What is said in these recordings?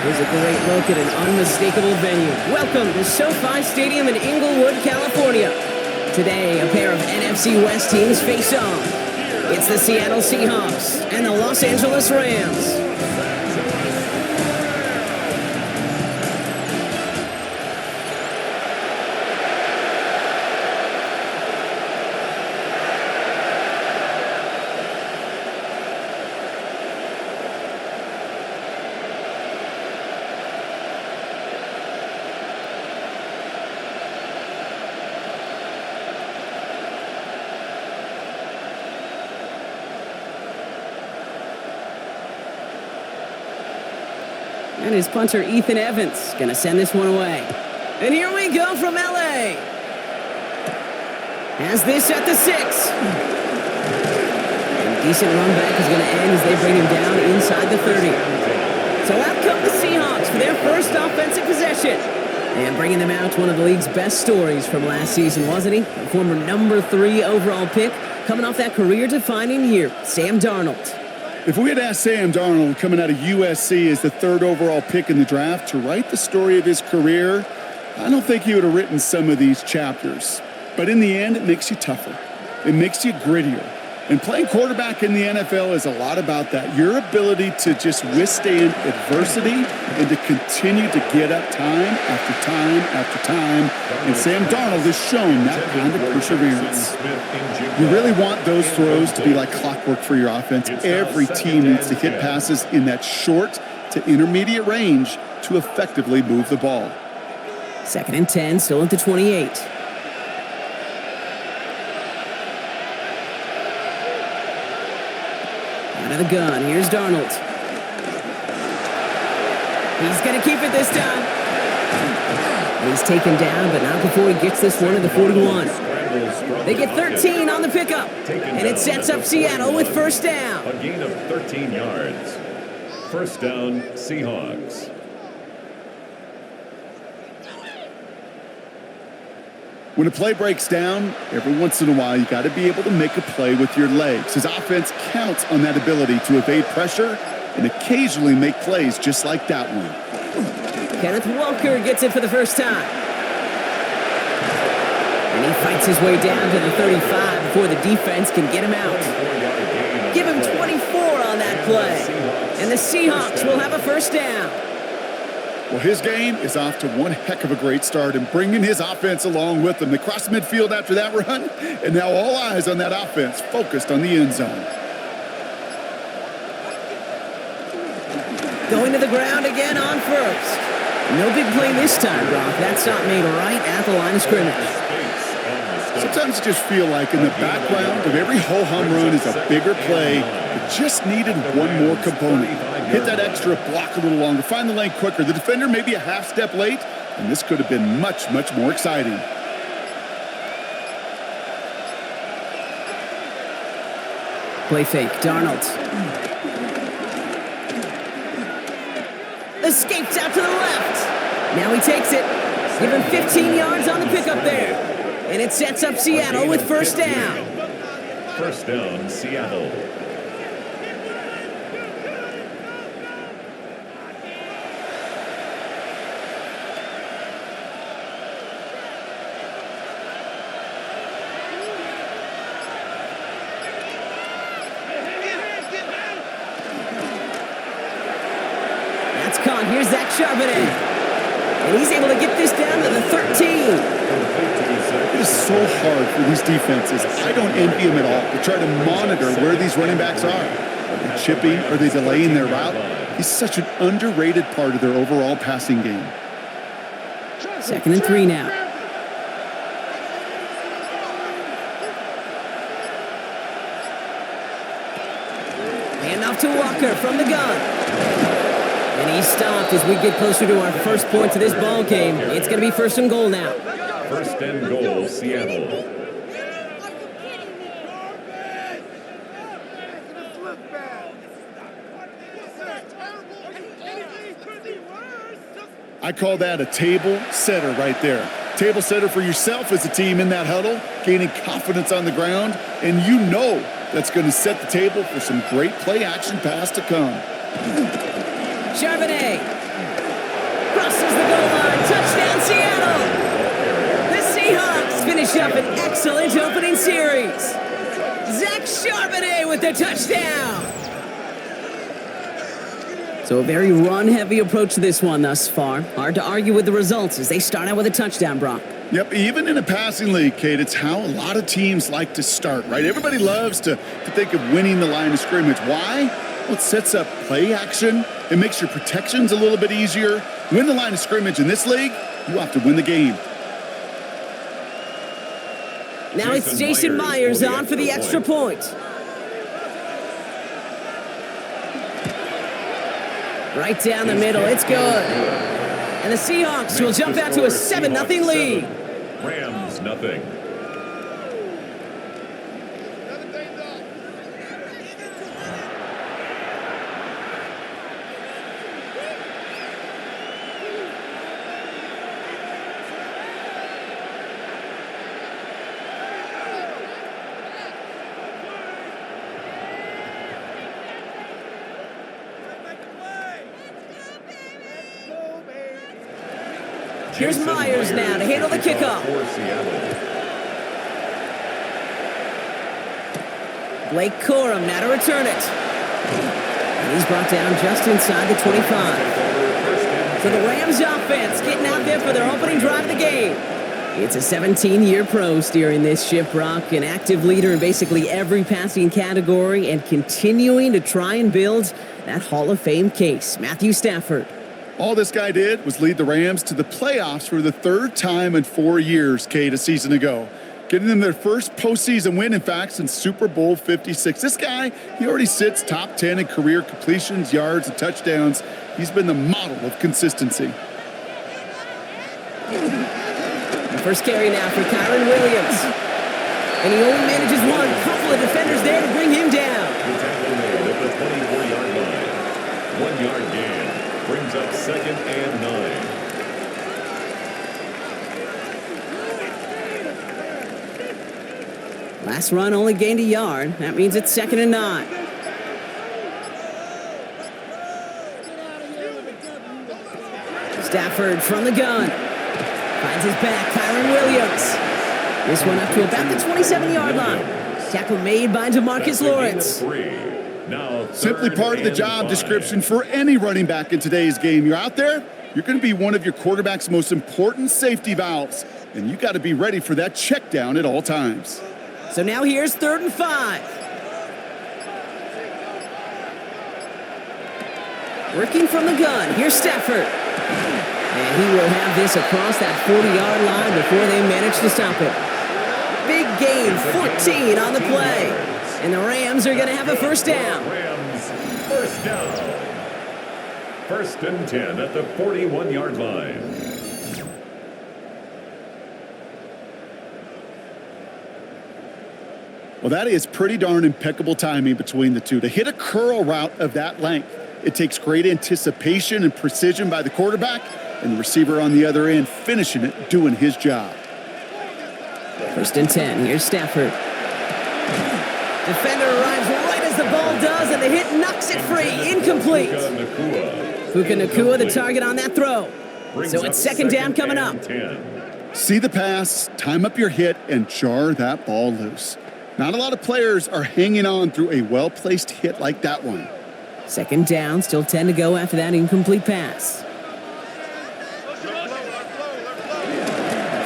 Here's a great look at an unmistakable venue. Welcome to SoFi Stadium in Inglewood, California. Today, a pair of NFC West teams face off. It's the Seattle Seahawks and the Los Angeles Rams. And his punter, Ethan Evans, gonna send this one away. And here we go from LA. Has this at the 6. And decent run back is gonna end as they bring him down inside the 30. So out come the Seahawks for their first offensive possession. And bringing them out, one of the league's best stories from last season, wasn't he? A former number 3 overall pick, coming off that career-defining year, Sam Darnold. If we had asked Sam Darnold, coming out of USC as the 3rd overall pick in the draft, to write the story of his career, I don't think he would have written some of these chapters. But in the end, it makes you tougher. It makes you grittier. And playing quarterback in the NFL is a lot about that. Your ability to just withstand adversity and to continue to get up time after time after time. And Sam Darnold has shown that kind of perseverance. You really want those throws to be like clockwork for your offense. Every team needs to hit passes in that short to intermediate range to effectively move the ball. 2nd and 10, still at the 28. Out of the gun, here's Darnold. He's going to keep it this time. And he's taken down, but not before he gets this one to the 41. They get 13 on the pickup, and it sets up Seattle with first down. A gain of 13 yards. First down, Seahawks. When a play breaks down, every once in a while, you got to be able to make a play with your legs. His offense counts on that ability to evade pressure and occasionally make plays just like that one. Kenneth Walker gets it for the first time. And he fights his way down to the 35 before the defense can get him out. Give him 24 on that play. And the Seahawks will have a first down. Well, his game is off to one heck of a great start and bringing his offense along with him. They cross midfield after that run, and now all eyes on that offense focused on the end zone. Going to the ground again on first. No big play this time, Brock. That stop made right at the line of scrimmage. Sometimes you just feel like in the background of every ho-hum run is a bigger play that just needed one more component. Hit that extra block a little longer, find the lane quicker. The defender may be a half step late, and this could have been much, much more exciting. Play fake, Darnold. Escapes out to the left. Now he takes it. Give him 15 yards on the pickup there. And it sets up Seattle with first down. First down, Seattle. That's caught. Here's Zach Charbonnet. And he's able to get this down to the 13. It is so hard for these defenses. I don't envy them at all to try to monitor where these running backs are. Are they chipping? Are they delaying their route? He's such an underrated part of their overall passing game. 2nd and 3 now. Hand off to Walker from the gun. And he's stopped as we get closer to our first point to this ball game. It's going to be 1st and goal now. 1st and goal, Seattle. I call that a table setter right there. Table setter for yourself as a team in that huddle, gaining confidence on the ground, and you know that's going to set the table for some great play action pass to come. Charbonnet. crosses the goal line. Touchdown, Seattle. The Seahawks finish up an excellent opening series. Zach Charbonnet with the touchdown. So a very run-heavy approach to this one thus far. Hard to argue with the results as they start out with a touchdown, Brock. Yep, even in a passing league, Kate, it's how a lot of teams like to start, right? Everybody loves to think of winning the line of scrimmage. Why? Well, it sets up play action. It makes your protections a little bit easier. Win the line of scrimmage in this league, you have to win the game. Now it's Jason Myers on for the extra point. Right down the middle, it's good. And the Seahawks will jump out to a 7-0 lead. Rams nothing. Here's Myers now to handle the kickoff. Blake Corum now to return it. And he's brought down just inside the 25. So the Rams offense getting out there for their opening drive of the game. It's a 17-year pro steering this ship, Brock, an active leader in basically every passing category and continuing to try and build that Hall of Fame case. Matthew Stafford. All this guy did was lead the Rams to the playoffs for the third time in 4 years, Kate, a season ago. Getting them their first postseason win, in fact, since Super Bowl 56. This guy, he already sits top 10 in career completions, yards, and touchdowns. He's been the model of consistency. First carry now for Kyron Williams. And he only manages one. Couple of defenders there to bring him down. The tackle made at the 24-yard line. 1 yard gain. Brings up 2nd and 9. Last run only gained a yard. That means it's 2nd and 9. Stafford from the gun. Finds his back, Kyron Williams. This one up to about the 27-yard line. Tackle made by DeMarcus Lawrence. Simply part of the job description for any running back in today's game. You're out there, you're going to be one of your quarterback's most important safety valves, and you got to be ready for that check down at all times. So now here's 3rd and 5. Working from the gun, here's Stafford. And he will have this across that 40-yard line before they manage to stop it. Big gain, 14 on the play. And the Rams are going to have a first down. Rams, first down. 1st and 10 at the 41-yard line. Well, that is pretty darn impeccable timing between the two. To hit a curl route of that length, it takes great anticipation and precision by the quarterback, and the receiver on the other end finishing it, doing his job. 1st and 10, here's Stafford. Defender arrives right as the ball does, and the hit knocks it free. Incomplete. Puka Nacua, the target on that throw. So it's 2nd down coming up. See the pass, time up your hit, and jar that ball loose. Not a lot of players are hanging on through a well-placed hit like that one. 2nd down, still 10 to go after that incomplete pass.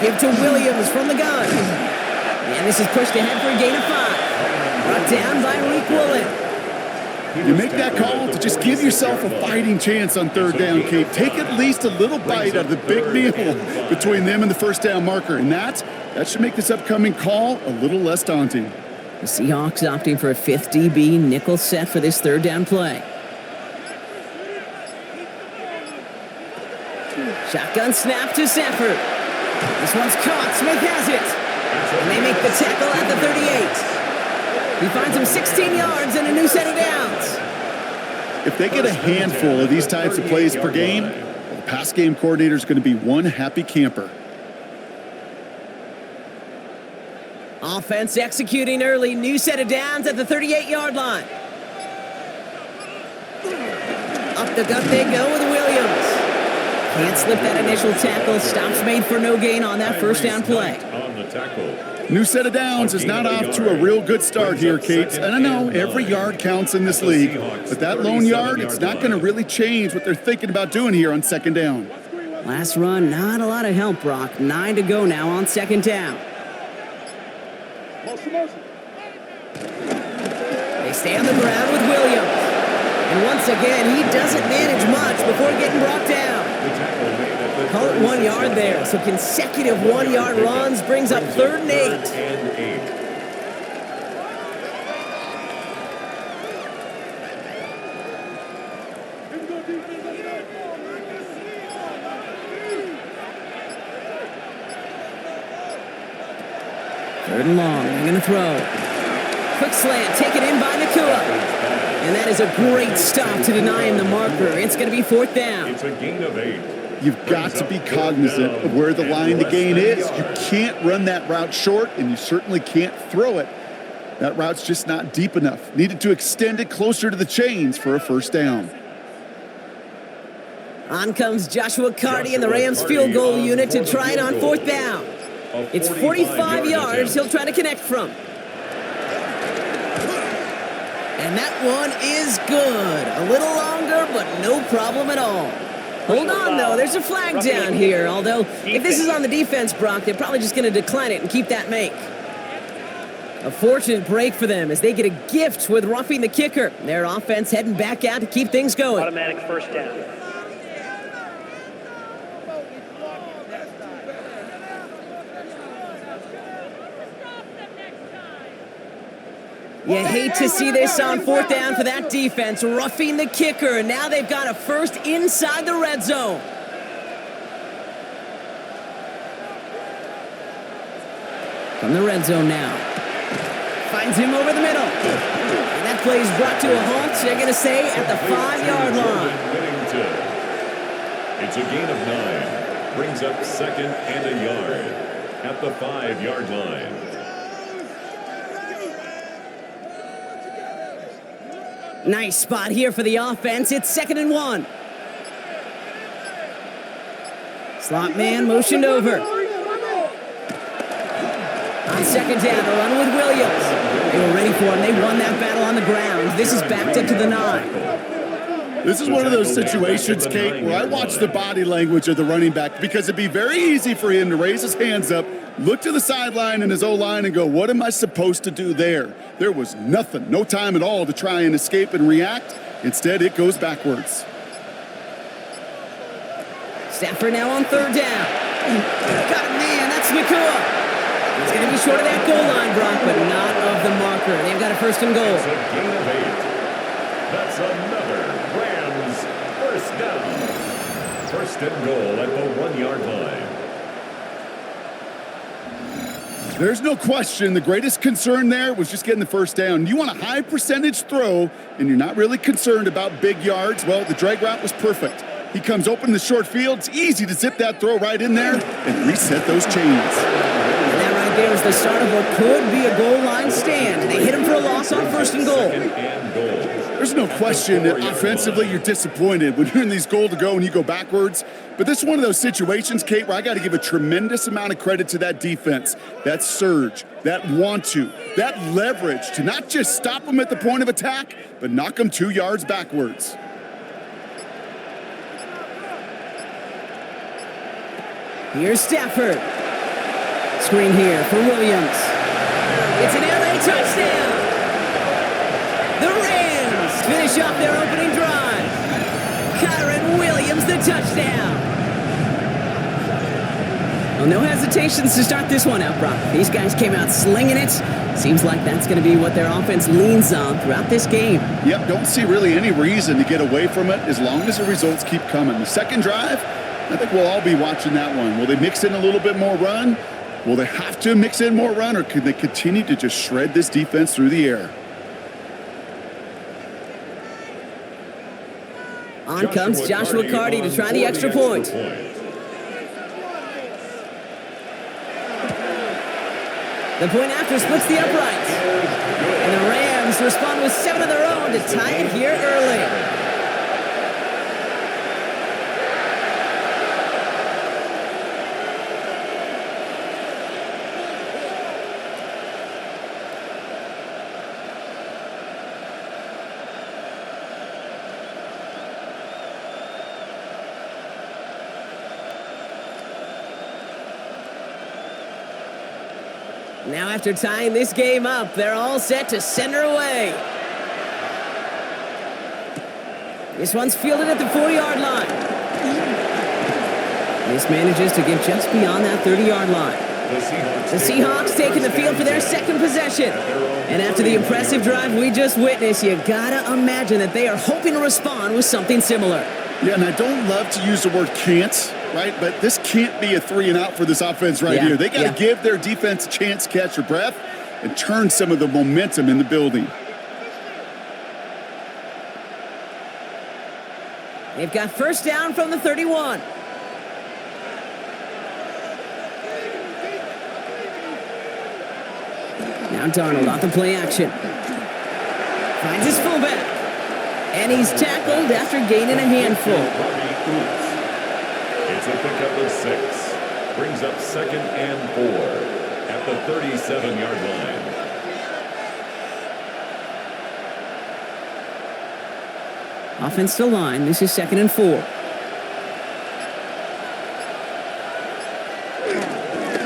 Give to Williams from the gun. And this is pushed ahead for a gain of 5. Brought down by Reek Woolen. You make that call to just give yourself a fighting chance on 3rd down, Kate. Take at least a little bite out of the big meal between them and the first down marker. And that should make this upcoming call a little less daunting. The Seahawks opting for a 5th DB nickel set for this 3rd down play. Shotgun snap to Stafford. This one's caught. Smith has it. And they make the tackle at the 38. He finds him 16 yards and a new set of downs. If they get a handful of these types of plays per game, the pass game coordinator is going to be one happy camper. Offense executing early. New set of downs at the 38-yard line. Up the gut they go with Williams. Can't slip that initial tackle. Stops made for no gain on that first down play. On the tackle. New set of downs is not off to a real good start here, Kate. And I know every yard counts in this league, but that lone yard, it's not going to really change what they're thinking about doing here on second down. Last run, not a lot of help, Brock. 9 to go now on second down. They stay on the ground with Williams. And once again, he doesn't manage much before getting brought down. Call it 1 yard there. So consecutive 1 yard runs brings up 3rd and 8. Third and long, they're going to throw. Quick slant, taken in by Nakua. And that is a great stop to deny him the marker. It's going to be 4th down. It's a gain of 8. You've got to be cognizant of where the line to gain is. You can't run that route short, and you certainly can't throw it. That route's just not deep enough. Needed to extend it closer to the chains for a first down. On comes Joshua Carty and the Rams field goal unit to try it on 4th down. It's 45 yards he'll try to connect from. And that one is good. A little longer, but no problem at all. Hold on, though. There's a flag down here. Although, if this is on the defense, Brock, they're probably just going to decline it and keep that make. A fortunate break for them as they get a gift with roughing the kicker. Their offense heading back out to keep things going. Automatic first down. You hate to see this on 4th down for that defense, roughing the kicker. Now they've got a first inside the red zone. From the red zone now. Finds him over the middle. And that play is brought to a halt. They're going to say at the 5-yard line. It's a gain of 9. Brings up 2nd and a yard at the 5-yard line. Nice spot here for the offense. It's 2nd and 1. Slot man motioned over. On second down, a run with Williams. They were ready for him. They won that battle on the ground. This is backed up to the 9. This is one of those situations, Kate, where I watch the body language of the running back because it'd be very easy for him to raise his hands up, look to the sideline and his O-line and go, what am I supposed to do there? There was nothing, no time at all to try and escape and react. Instead, it goes backwards. Stafford now on 3rd down. Got a man, that's Nakua. He's going to be short of that goal line, Brock, but not of the marker. They've got a 1st and goal. It's a gain of 8. That's another Rams first down. 1st and goal at the 1-yard line. There's no question the greatest concern there was just getting the first down. You want a high percentage throw, and you're not really concerned about big yards. Well, the drag route was perfect. He comes open in the short field. It's easy to zip that throw right in there and reset those chains. And that right there is the start of what could be a goal line stand. They hit him for a loss on 1st and goal. There's no question that offensively you're disappointed when you're in these goal to go and you go backwards. But this is one of those situations, Kate, where I got to give a tremendous amount of credit to that defense, that surge, that want to, that leverage to not just stop them at the point of attack, but knock them 2 yards backwards. Here's Stafford. Screen here for Williams. It's an LA touchdown. The Rams finish off their opening drive. Kyron Williams, the touchdown. Well, no hesitations to start this one out, Brock. These guys came out slinging it. Seems like that's going to be what their offense leans on throughout this game. Yep, don't see really any reason to get away from it as long as the results keep coming. The second drive, I think we'll all be watching that one. Will they mix in a little bit more run? Will they have to mix in more run, or can they continue to just shred this defense through the air? On comes Joshua Carty to try the extra point. The point after splits the uprights. And the Rams respond with 7 of their own to tie it here early. Now after tying this game up, they're all set to send her away. This one's fielded at the 40-yard line. This manages to get just beyond that 30-yard line. The Seahawks taking the field for their second possession. And after the impressive drive we just witnessed, you gotta imagine that they are hoping to respond with something similar. Yeah, and I don't love to use the word can't, right? But this can't be a 3-and-out for this offense right here. They got to give their defense a chance to catch their breath and turn some of the momentum in the building. They've got first down from the 31. Now Darnold off the play action. Finds his fullback. And he's tackled after gaining a handful. It's a pickup of 6. Brings up 2nd and 4 at the 37-yard line. Offensive line, this is 2nd and 4.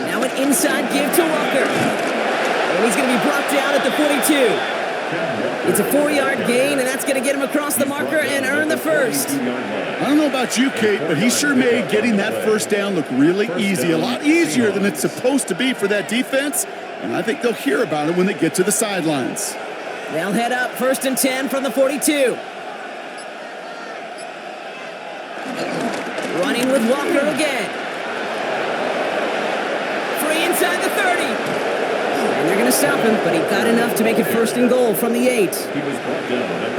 Now an inside give to Walker. And he's going to be brought down at the 42. It's a 4-yard gain, and that's going to get him across the marker and earn the first. I don't know about you, Kate, but he sure made getting that first down look really easy. A lot easier than it's supposed to be for that defense. And I think they'll hear about it when they get to the sidelines. They'll head up 1st and 10 from the 42. Running with Walker again. Free inside the 30. And they're going to stop him, but he got enough to make it 1st and goal from the 8.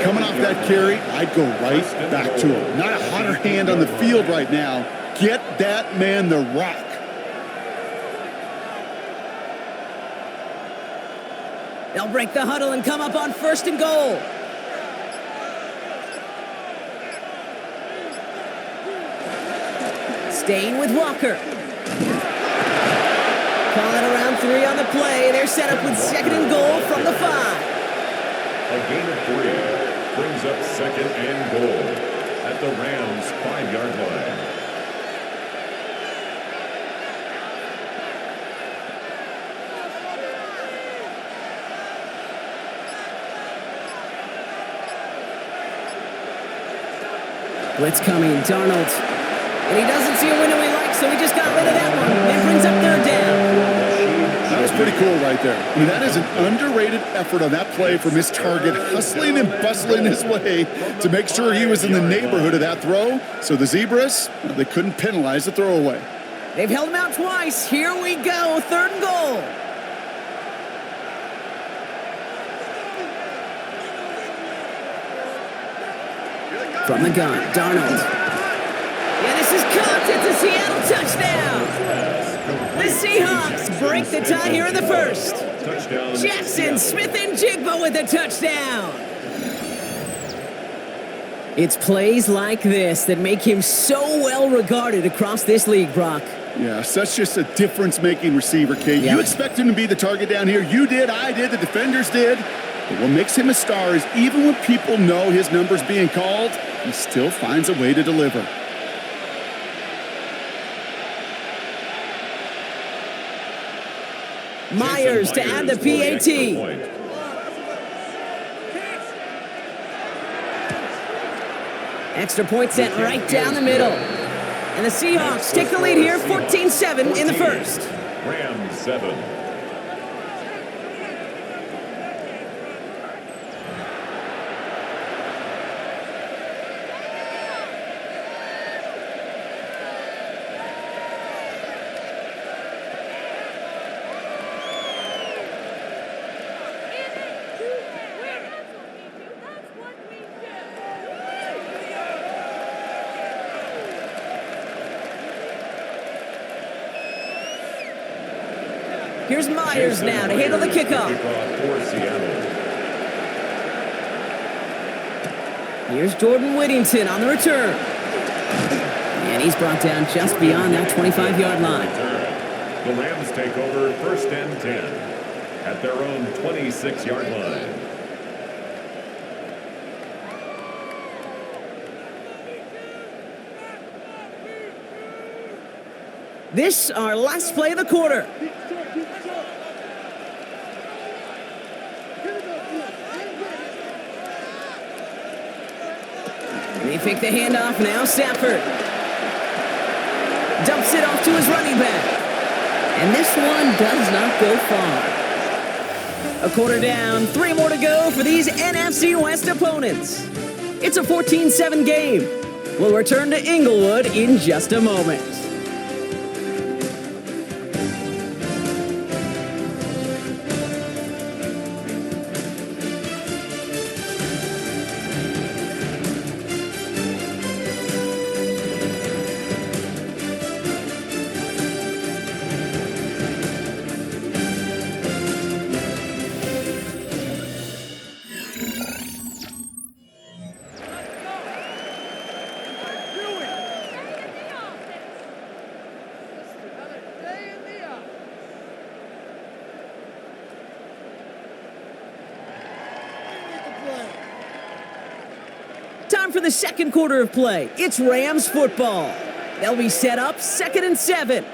Coming off that carry, I'd go right back to him. Not a hotter hand on the field right now. Get that man the rock. They'll break the huddle and come up on 1st and goal. Staying with Walker. Call it around 3 on the play. They're set up with 2nd and goal from the 5. A gain of 3 brings up 2nd and goal at the Rams' 5-yard line. Blitz coming, Darnold. And he doesn't see a window he likes, so he just got rid of that one. It brings up 3rd down. That was pretty cool right there. I mean, that is an underrated effort on that play from his target, hustling and bustling his way to make sure he was in the neighborhood of that throw. So the Zebras, well, they couldn't penalize the throwaway. They've held him out twice. Here we go, 3rd and goal. From the gun, Darnold. Yeah, this is caught. It's a Seattle touchdown. The Seahawks break the tie here in the 1st. Jackson Smith-Njigba with a touchdown. It's plays like this that make him so well regarded across this league, Brock. Yeah, such just a difference-making receiver, Kate. You expect him to be the target down here. You did, I did, the defenders did. But what makes him a star is even when people know his number's being called, he still finds a way to deliver. Myers to add the PAT. Extra point sent right down the middle. And the Seahawks take the lead here, 14-7 in the 1st. Rams 7. Here's Myers now to handle the kickoff. For Seattle. Here's Jordan Whittington on the return. And he's brought down just beyond that 25-yard line. The Rams take over 1st and 10 at their own 26-yard line. This our last play of the quarter. They fake the handoff, now Stafford. Dumps it off to his running back. And this one does not go far. A quarter down, 3 more to go for these NFC West opponents. It's a 14-7 game. We'll return to Inglewood in just a moment. Time for the second quarter of play. It's Rams football. They'll be set up 2nd and 7.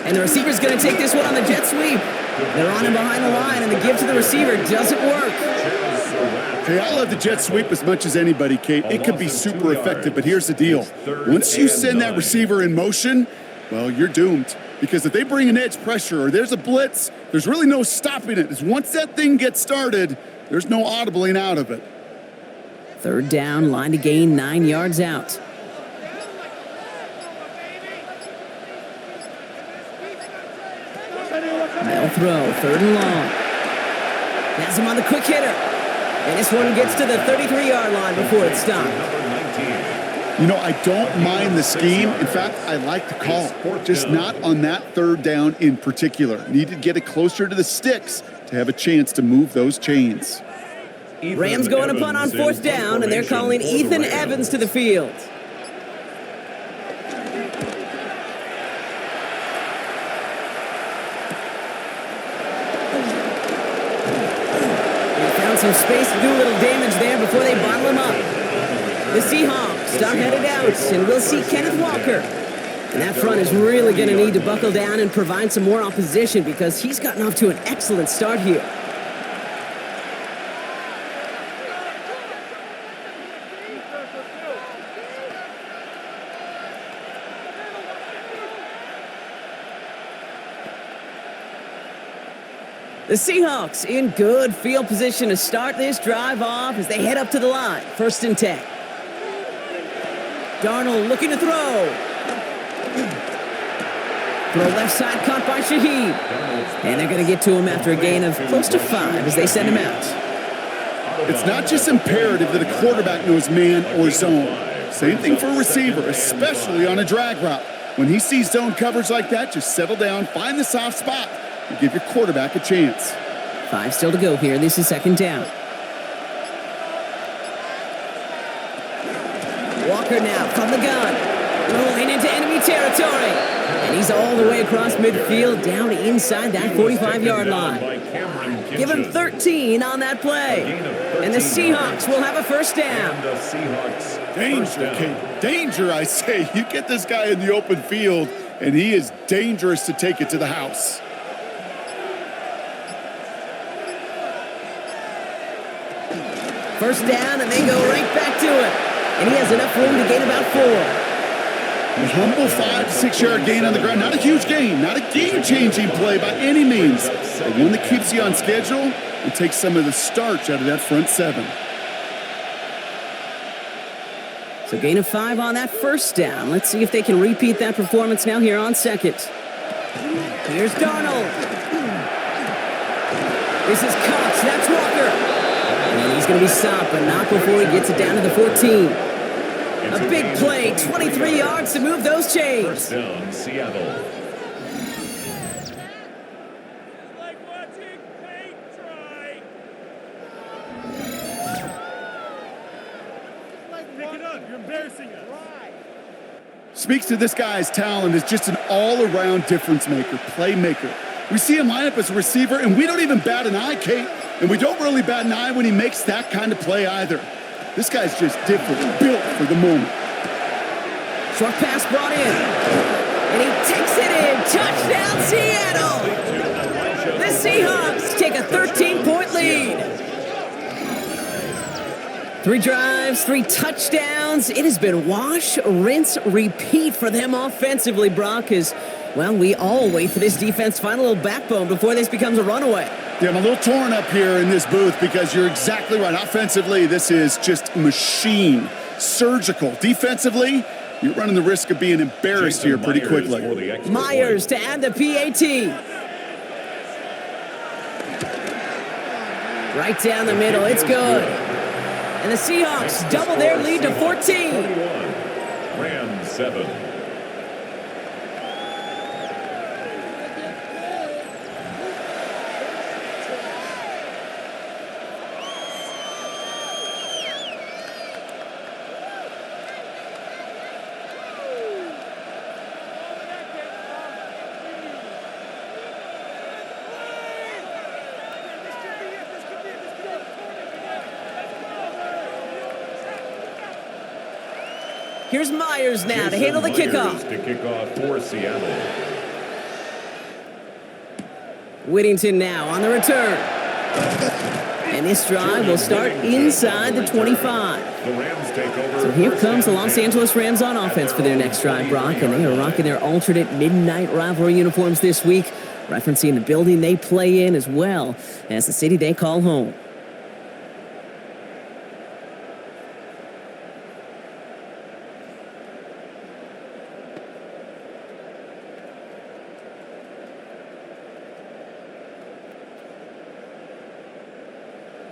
And the receiver's going to take this one on the jet sweep. They're on him behind the line, and the give to the receiver doesn't work. Hey, I love the jet sweep as much as anybody, Kate. It can be super effective, but here's the deal. Once you send that receiver in motion, well, you're doomed. Because if they bring an edge pressure or there's a blitz, there's really no stopping it. Once that thing gets started, there's no audibling out of it. 3rd down, line to gain 9 yards out. They'll throw, 3rd and long. Has him on the quick hitter. And this one gets to the 33-yard line before it's stopped. You know, I don't mind the scheme. In fact, I like the call. Just not on that 3rd down in particular. Need to get it closer to the sticks to have a chance to move those chains. Rams going to punt on 4th down, and they're calling Ethan Evans to the field. They found some space to do a little damage there before they bottle him up. The Seahawks are headed out, and we'll see Kenneth Walker. And that front is really going to need to buckle down and provide some more opposition because he's gotten off to an excellent start here. The Seahawks in good field position to start this drive off as they head up to the line. 1st and 10. Darnold looking to throw. Throw left side caught by Shaheed. And they're going to get to him after a gain of close to 5 as they send him out. It's not just imperative that a quarterback knows man or zone. Same thing for a receiver, especially on a drag route. When he sees zone coverage like that, just settle down, find the soft spot, and give your quarterback a chance. 5 still to go here. This is 2nd down. Walker now from the gun. Rolling into enemy territory. And he's all the way across midfield, down inside that 45-yard line. Give him 13 on that play. And the Seahawks will have a 1st down. Danger, Kate. Danger, I say. You get this guy in the open field, and he is dangerous to take it to the house. First down, and they go right back to it. And he has enough room to gain about 4. A humble 5 to 6 yard gain on the ground. Not a huge gain, not a game-changing play by any means, but one that keeps you on schedule and takes some of the starch out of that front 7. So gain of 5 on that 1st down. Let's see if they can repeat that performance now here on 2nd. Here's Darnold. This is Cox. That's Walker. And he's going to be stopped, but not before he gets it down to the 14. A big play, 23 yards to move those chains. 1st down, Seattle. Pick it up, you're embarrassing us. Speaks to this guy's talent as just an all-around difference maker, playmaker. We see him line up as a receiver, and we don't even bat an eye, Kate. And we don't really bat an eye when he makes that kind of play either. This guy's just different, built for the moment. Short pass brought in. And he takes it in. Touchdown, Seattle! The Seahawks take a 13-point lead. 3 drives, 3 touchdowns. It has been wash, rinse, repeat for them offensively, Brock, as, well, we all wait for this defense to find a little backbone before this becomes a runaway. Yeah, I'm a little torn up here in this booth because you're exactly right. Offensively, this is just machine, surgical. Defensively, you're running the risk of being embarrassed here pretty quickly. Myers to add the PAT. Right down the middle, it's good. And the Seahawks double their lead to 14. Rams 7. Here's Myers now to handle the kickoff. To kick off for Seattle. Whittington now on the return. And this drive will start inside the 25. The Rams take over. So here comes the Los Angeles Rams on offense for their next drive, Brock, and they are rocking their alternate midnight rivalry uniforms this week, referencing the building they play in as well as the city they call home.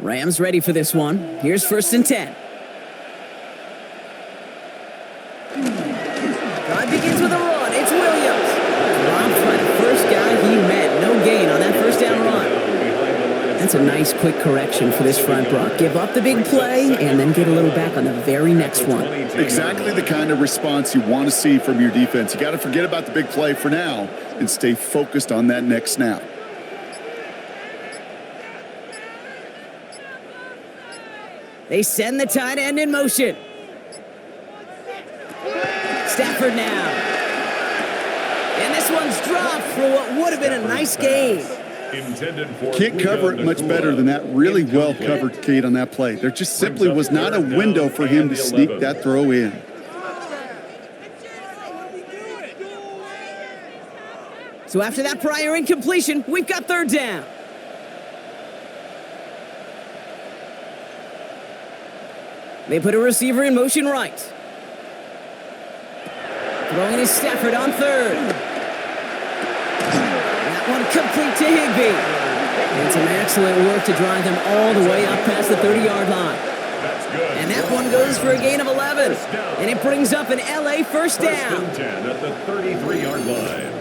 Rams ready for this one. Here's 1st and 10. Drive begins with a run. It's Williams. Dropped by the first guy he met. No gain on that first down run. That's a nice quick correction for this front, Brock. Give up the big play and then get a little back on the very next one. Exactly the kind of response you want to see from your defense. You got to forget about the big play for now and stay focused on that next snap. They send the tight end in motion. Stafford now. And this one's dropped for what would have been a nice game. Can't cover it much better than that. Really well covered, Kate, on that play. There just simply was not a window for him to sneak that throw in. So after that prior incompletion, we've got 3rd down. They put a receiver in motion right. Throwing is Stafford on 3rd. That one complete to Higbee. And some excellent work to drive them all the way up past the 30-yard line. And that one goes for a gain of 11. And it brings up an LA first down. 10 at the 33-yard line.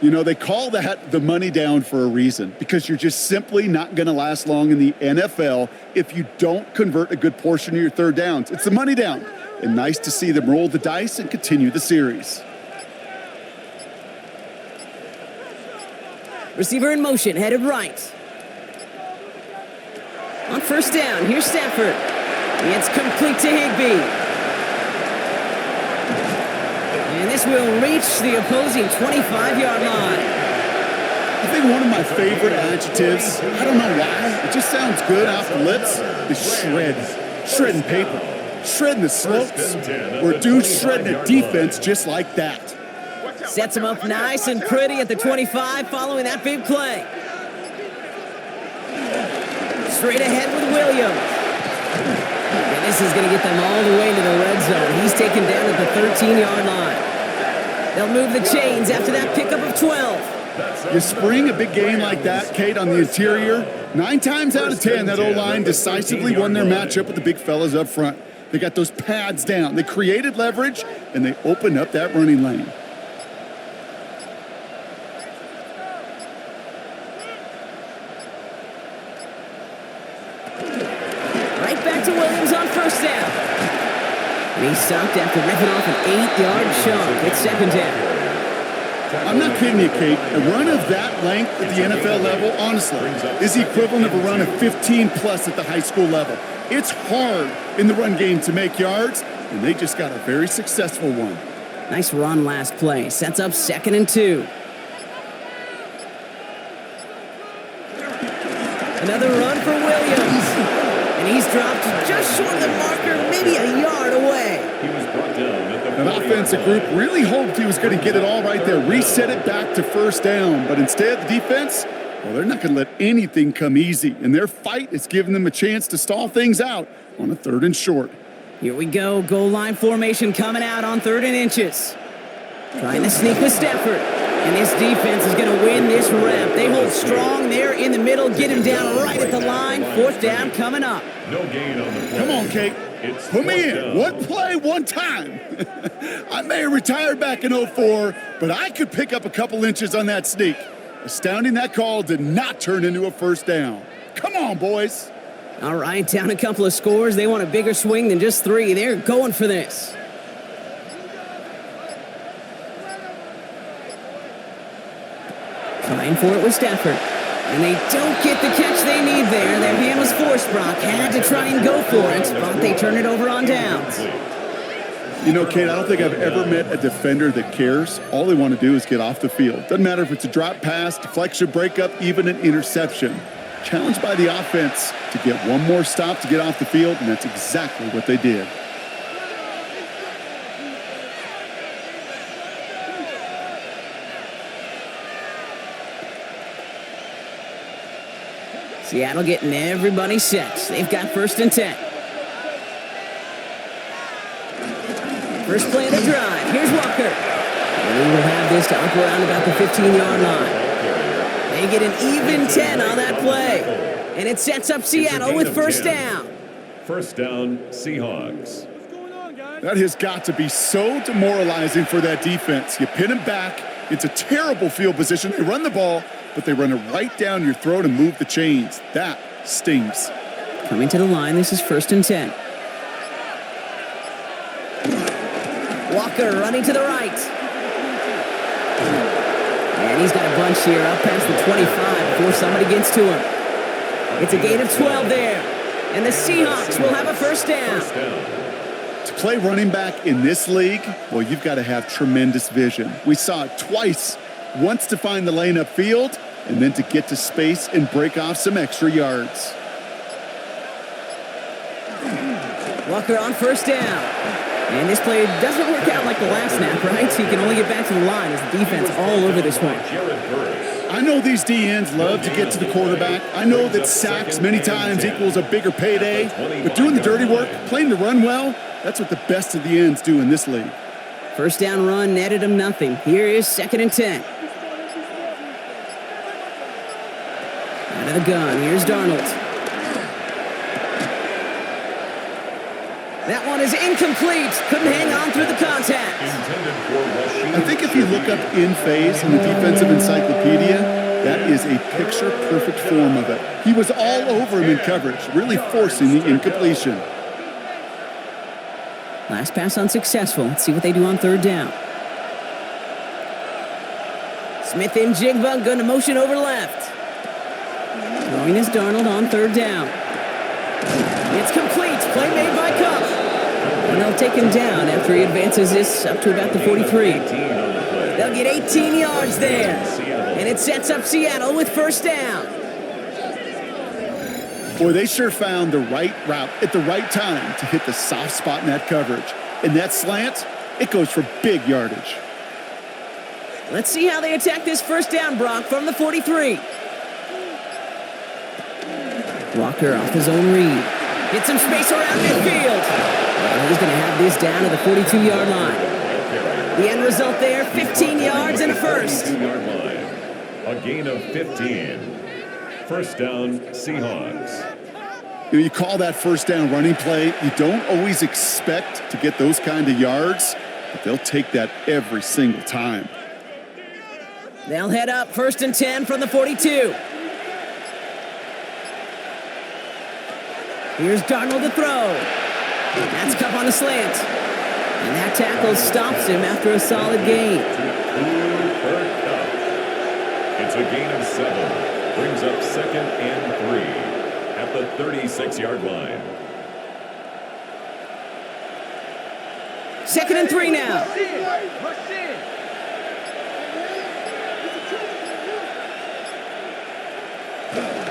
You know, they call that the money down for a reason, because you're just simply not going to last long in the NFL if you don't convert a good portion of your 3rd downs. It's the money down. And nice to see them roll the dice and continue the series. Receiver in motion, headed right. On 1st down, here's Stafford. It's complete to Higbee. And this will reach the opposing 25-yard line. I think one of my favorite adjectives, I don't know why, it just sounds good off the lips, is shred. Shredding paper. Shredding the slopes. Or dude shredding a defense just like that. Sets him up nice and pretty at the 25 following that big play. Straight ahead with Williams. And this is going to get them all the way into the red zone. He's taken down at the 13-yard line. They'll move the chains after that pickup of 12. You spring a big game like that, Kate, on the interior, 9 times out of 10, that O-line decisively won their matchup with the big fellas up front. They got those pads down. They created leverage, and they opened up that running lane. Right back to Williams on 1st down. And he stopped after ripping off an 8-yard chunk. It's 2nd down. I'm not kidding you, Kate. A run of that length at the NFL level, honestly, is the equivalent of a run of 15-plus at the high school level. It's hard in the run game to make yards, and they just got a very successful one. Nice run last play. Sets up 2nd and 2. Another run for Williams. And he's dropped just short of the marker, maybe a yard away. He was brought down at the An 40-yard offensive line. group really hoped he was going to get it all right there, reset it back to first down. But instead, the defense, well, they're not going to let anything come easy. And their fight is giving them a chance to stall things out on a 3rd and short. Here we go. Goal line formation coming out on 3rd and inches. Trying to sneak with Stafford. And this defense is going to win this rep. They hold strong there in the middle. Get him down right at the line. 4th down coming up. No gain on the play. Come on, Kate. It's Put me 4th in. down. One play, one time. I may have retired back in '04, but I could pick up a couple inches on that sneak. Astounding that call did not turn into a first down. Come on, boys. All right, down a couple of scores. They want a bigger swing than just 3. They're going for this. Trying for it with Stafford. And they don't get the catch they need there. Their hand was forced, Brock. Had to try and go for it, but they turn it over on downs. You know, Kate, I don't think I've ever met a defender that cares. All they want to do is get off the field. Doesn't matter if it's a drop pass, deflection, breakup, even an interception. Challenged by the offense to get one more stop to get off the field, and that's exactly what they did. Seattle getting everybody set. They've got 1st and 10. First play of the drive. Here's Walker. And we will have this to up around about the 15-yard line. They get an even 10 on that play. And it sets up Seattle with 1st down. 1st down, Seahawks. That has got to be so demoralizing for that defense. You pin them back. It's a terrible field position. They run the ball, but they run it right down your throat and move the chains. That stings. Coming to the line, this is 1st and 10. Walker running to the right. And he's got a bunch here up past the 25 before somebody gets to him. It's a gain of 12 there. And the Seahawks will have a 1st down. To play running back in this league, well, you've got to have tremendous vision. We saw it twice. Once to find the lane upfield, and then to get to space and break off some extra yards. Walker on 1st down. And this play doesn't work out like the last snap, right? So you can only get back to the line as the defense all over this one. I know these DNs love to get to the quarterback. I know that sacks many times equals a bigger payday. But doing the dirty work, playing the run well, that's what the best of the ends do in this league. 1st down run netted him nothing. Here is 2nd and 10. Out of the gun, here's Darnold. That one is incomplete. Couldn't hang on through the contact. I think if you look up in phase in the defensive encyclopedia, that is a picture-perfect form of it. He was all over him in coverage, really forcing the incompletion. Last pass unsuccessful. Let's see what they do on 3rd down. Smith and Jigba going to motion over left. Throwing is Darnold on 3rd down. It's complete. Play made by Cup. And they'll take him down after he advances this up to about the 43. They'll get 18 yards there. And it sets up Seattle with 1st down. Boy, they sure found the right route at the right time to hit the soft spot in that coverage. And that slant, it goes for big yardage. Let's see how they attack this 1st down, Brock, from the 43. Walker off his own read. Get some space around midfield. And he's going to have this down to the 42-yard line. The end result there, 15 yards and a 1st. 42-yard line. A gain of 15. 1st down, Seahawks. You know, you call that 1st down running play. You don't always expect to get those kind of yards, but they'll take that every single time. They'll head up 1st and 10 from the 42. Here's Darnold to throw. That's Cup on the slant. And that tackle stops him after a solid gain. It's a gain of 7. Brings up 2nd and 3 at the 36-yard line. 2nd and 3 now.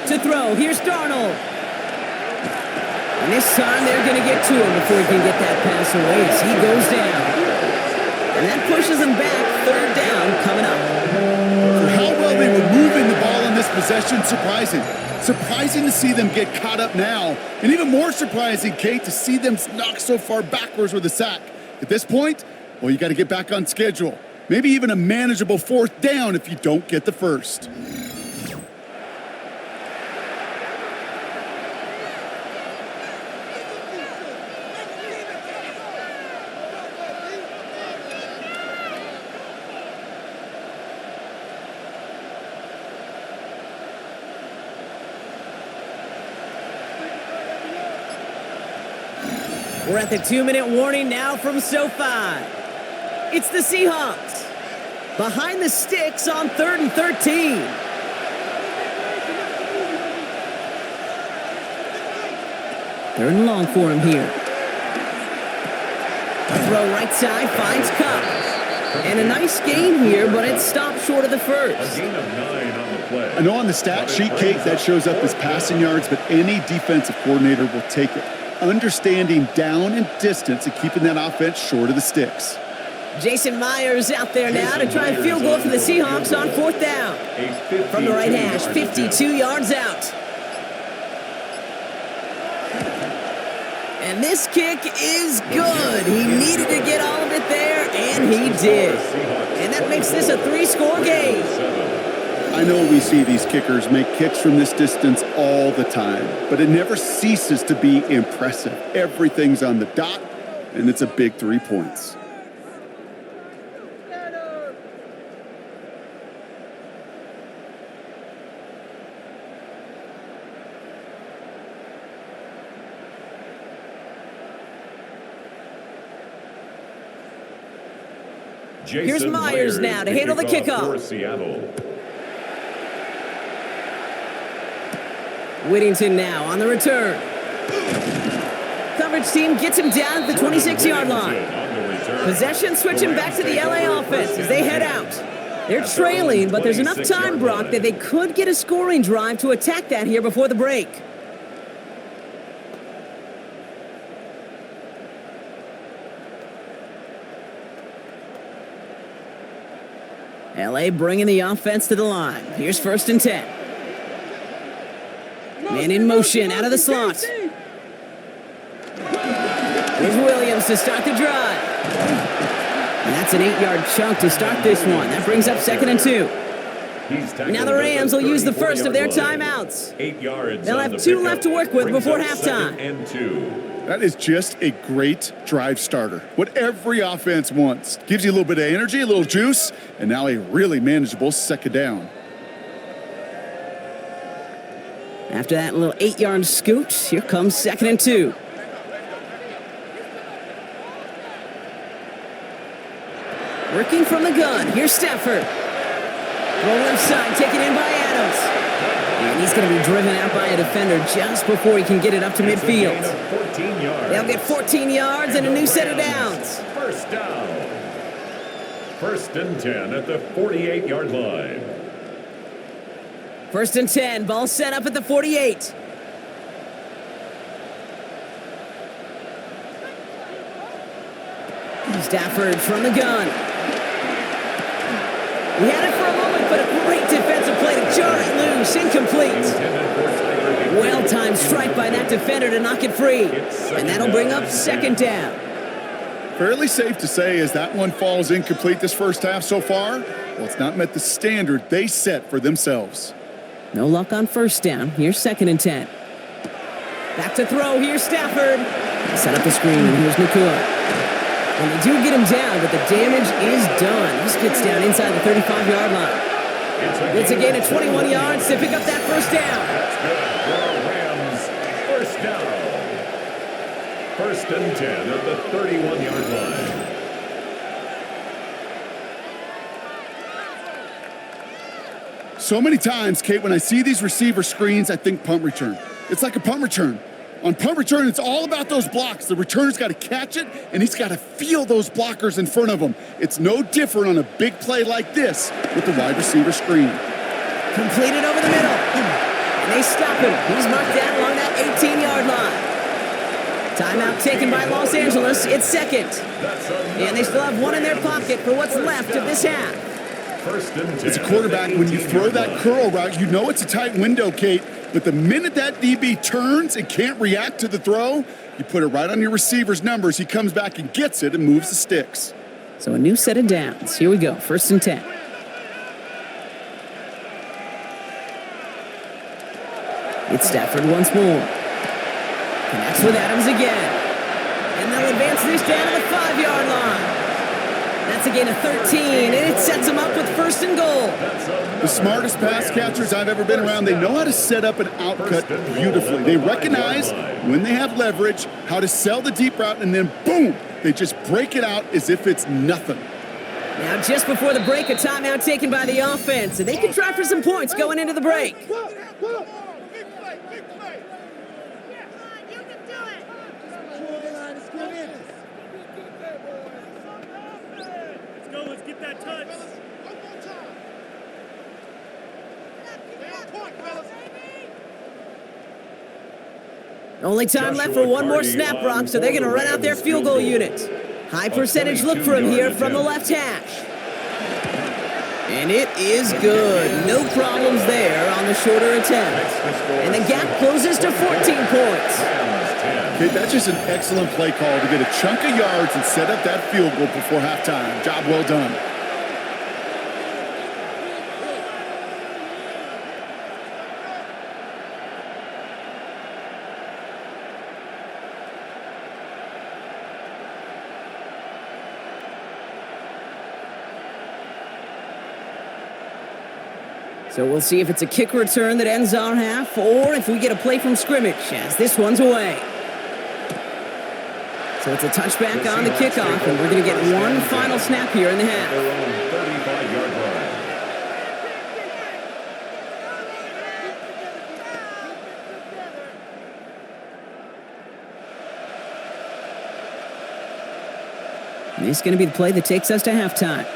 To to throw. Here's Darnold. And this time they're going to get to him before he can get that pass away as he goes down. And that pushes him back. Third down coming up. For how well they were moving the ball in this possession, surprising. Surprising to see them get caught up now. And even more surprising, Kate, to see them knocked so far backwards with a sack. At this point, well, you got to get back on schedule. Maybe even a manageable fourth down if you don't get the first. We're at the 2-minute warning now from SoFi. It's the Seahawks. Behind the sticks on 3rd and 13. Third and long for him here. Throw right side, finds Cup. And a nice gain here, but it stopped short of the first. A gain of 9 on the play. I know on the stat sheet, Kate, that shows up as passing yards, but any defensive coordinator will take it. Understanding down and distance and keeping that offense short of the sticks. Jason Myers out there now to try a field goal for the Seahawks on 4th down. From the right hash, 52 yards out. And this kick is good. He needed to get all of it there, and he did. And that makes this a 3-score game. I know we see these kickers make kicks from this distance all the time, but it never ceases to be impressive. Everything's on the dot, and it's a big 3 points. Here's Myers now to handle the kickoff. For Seattle. Whittington now on the return. Coverage team gets him down at the 26-yard line. Possession switching back to the LA offense as they head out. They're trailing, but there's enough time, Brock, that they could get a scoring drive to attack that here before the break. LA bringing the offense to the line. Here's 1st and 10. Man in motion out of the slot. Here's Williams to start the drive. And that's an 8-yard chunk to start this one. That brings up 2nd and 2. Now the Rams will use the first of their timeouts. 8 yards. They'll have 2 left to work with before halftime. And 2. That is just a great drive starter. What every offense wants. Gives you a little bit of energy, a little juice, and now a really manageable 2nd down. After that little 8-yard scoot, here comes 2nd and 2. Working from the gun, here's Stafford. Throw left side, taken in by Adams. And he's going to be driven out by a defender just before he can get it up to midfield. They'll get 14 yards and a new set of downs. First down. 1st and 10 at the 48-yard line. 1st and 10, ball set up at the 48. Stafford from the gun. He had it for a moment, but a great defensive play to jar it loose, incomplete. Well-timed strike by that defender to knock it free. And that'll bring up 2nd down. Fairly safe to say as that one falls incomplete this first half so far, well, it's not met the standard they set for themselves. No luck on 1st down. Here's 2nd and 10. Back to throw. Here's Stafford. Set up the screen, and here's Nakua. And they do get him down, but the damage is done. This gets down inside the 35-yard line. It's a gain of 21 yards to pick up that 1st down. That's good for Rams. 1st down. 1st and 10 at the 31-yard line. So many times, Kate, when I see these receiver screens, I think punt return. It's like a punt return. On punt return, it's all about those blocks. The returner's got to catch it, and he's got to feel those blockers in front of him. It's no different on a big play like this with the wide receiver screen. Completed over the middle. And they stop him. He's marked down along that 18-yard line. Timeout taken by Los Angeles. It's second. And they still have one in their pocket for what's left of this half. As a quarterback, when you throw that curl route, you know it's a tight window, Kate. But the minute that DB turns and can't react to the throw, you put it right on your receiver's numbers. He comes back and gets it and moves the sticks. So a new set of downs. Here we go. 1st and 10. It's Stafford once more. Connects with Adams again. And they'll advance this down to the 5-yard line. That's a gain of 13, and it sets them up with 1st and goal. The smartest pass catchers I've ever been around, they know how to set up an outcut beautifully. They recognize when they have leverage, how to sell the deep route, and then boom, they just break it out as if it's nothing. Now, just before the break, a timeout taken by the offense, and they can try for some points going into the break. Only time left for one more snap, Brock, so they're going to run out their field goal unit. High percentage look for him here from the left hash. And it is good. No problems there on the shorter attempt. And the gap closes to 14 points. Okay, that's just an excellent play call to get a chunk of yards and set up that field goal before halftime. Job well done. So we'll see if it's a kick return that ends our half, or if we get a play from scrimmage, as this one's away. So it's a touchback on the kickoff, and we're going to get one final snap here in the half. And this is going to be the play that takes us to halftime.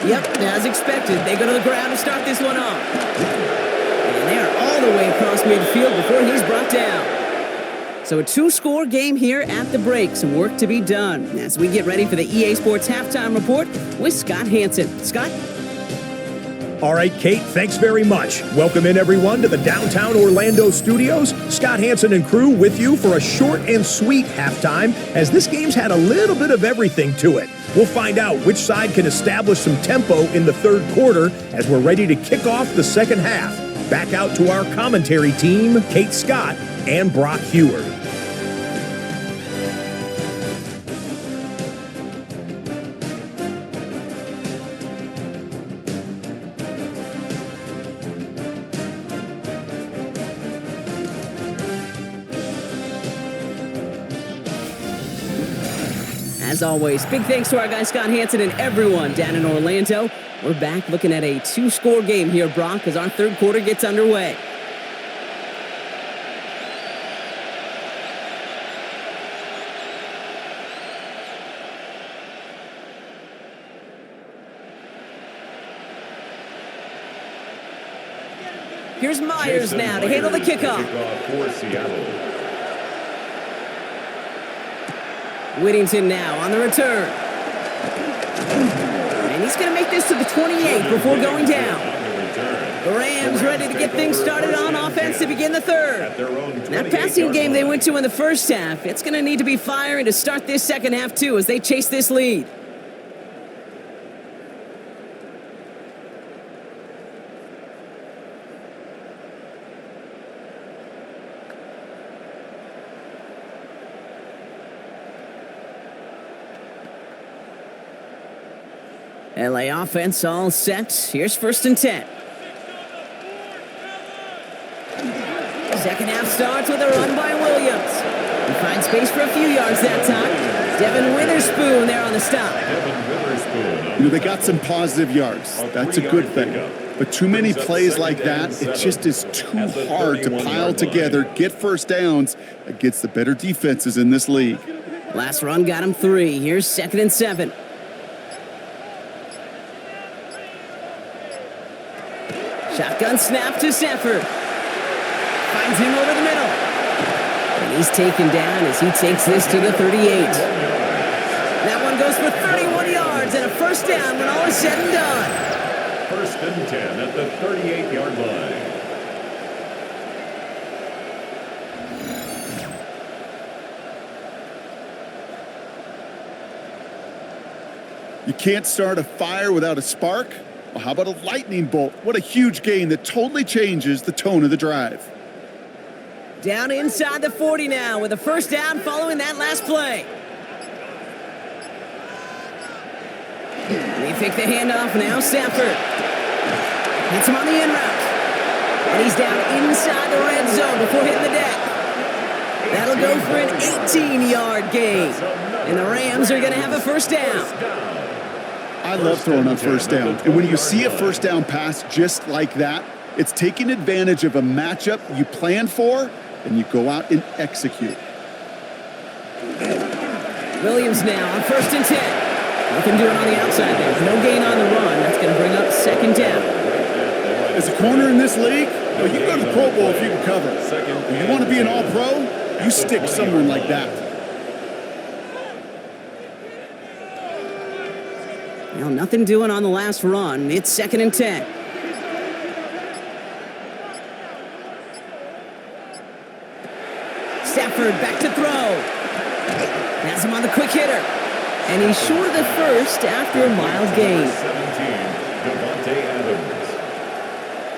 Yep, as expected, they go to the ground to start this one off. And they are all the way across midfield before he's brought down. So a 2-score game here at the break. Some work to be done as we get ready for the EA Sports Halftime Report with Scott Hansen. Scott? All right, Kate, thanks very much. Welcome in, everyone, to the downtown Orlando studios. Scott Hansen and crew with you for a short and sweet halftime, as this game's had a little bit of everything to it. We'll find out which side can establish some tempo in the third quarter as we're ready to kick off the second half. Back out to our commentary team, Kate Scott and Brock Heward. As always, big thanks to our guy Scott Hansen and everyone down in Orlando. We're back looking at a 2-score game here, Brock, as our third quarter gets underway. Here's Myers now to handle the kickoff. For Seattle. Whittington now on the return. And he's going to make this to the 28 before going down. The Rams ready to get things started on offense to begin the third. That passing game they went to in the first half, it's going to need to be firing to start this second half too as they chase this lead. LA offense all set. Here's 1st and 10. Second half starts with a run by Williams. He finds space for a few yards that time. Devin Witherspoon there on the stop. You know, they got some positive yards. That's a good thing. But too many plays like that, it just is too hard to pile together, get first downs against the better defenses in this league. Last run got him 3. Here's 2nd and 7. Shotgun snap to Stafford. Finds him over the middle. And he's taken down as he takes this to the 38. That one goes for 31 yards and a first down when all is said and done. First and 10 at the 38-yard line. You can't start a fire without a spark? Well, how about a lightning bolt? What a huge gain that totally changes the tone of the drive. Down inside the 40 now with a first down following that last play. They pick the handoff now, Stafford. Hits him on the in route. And he's down inside the red zone before hitting the deck. That'll go for an 18-yard gain. And the Rams are going to have a first down. I love throwing on first down. And when you see a first down pass just like that, it's taking advantage of a matchup you plan for, and you go out and execute. Williams now on first and 10. Looking to do it on the outside there. No gain on the run. That's going to bring up second down. As a corner in this league, well, you go to the Pro Bowl if you can cover. If you want to be an all-pro, you stick someone like that. Well, nothing doing on the last run. It's second and 10. Stafford back to throw. Has him on the quick hitter. And he's short of the first after a mild gain. 17, Davante Adams.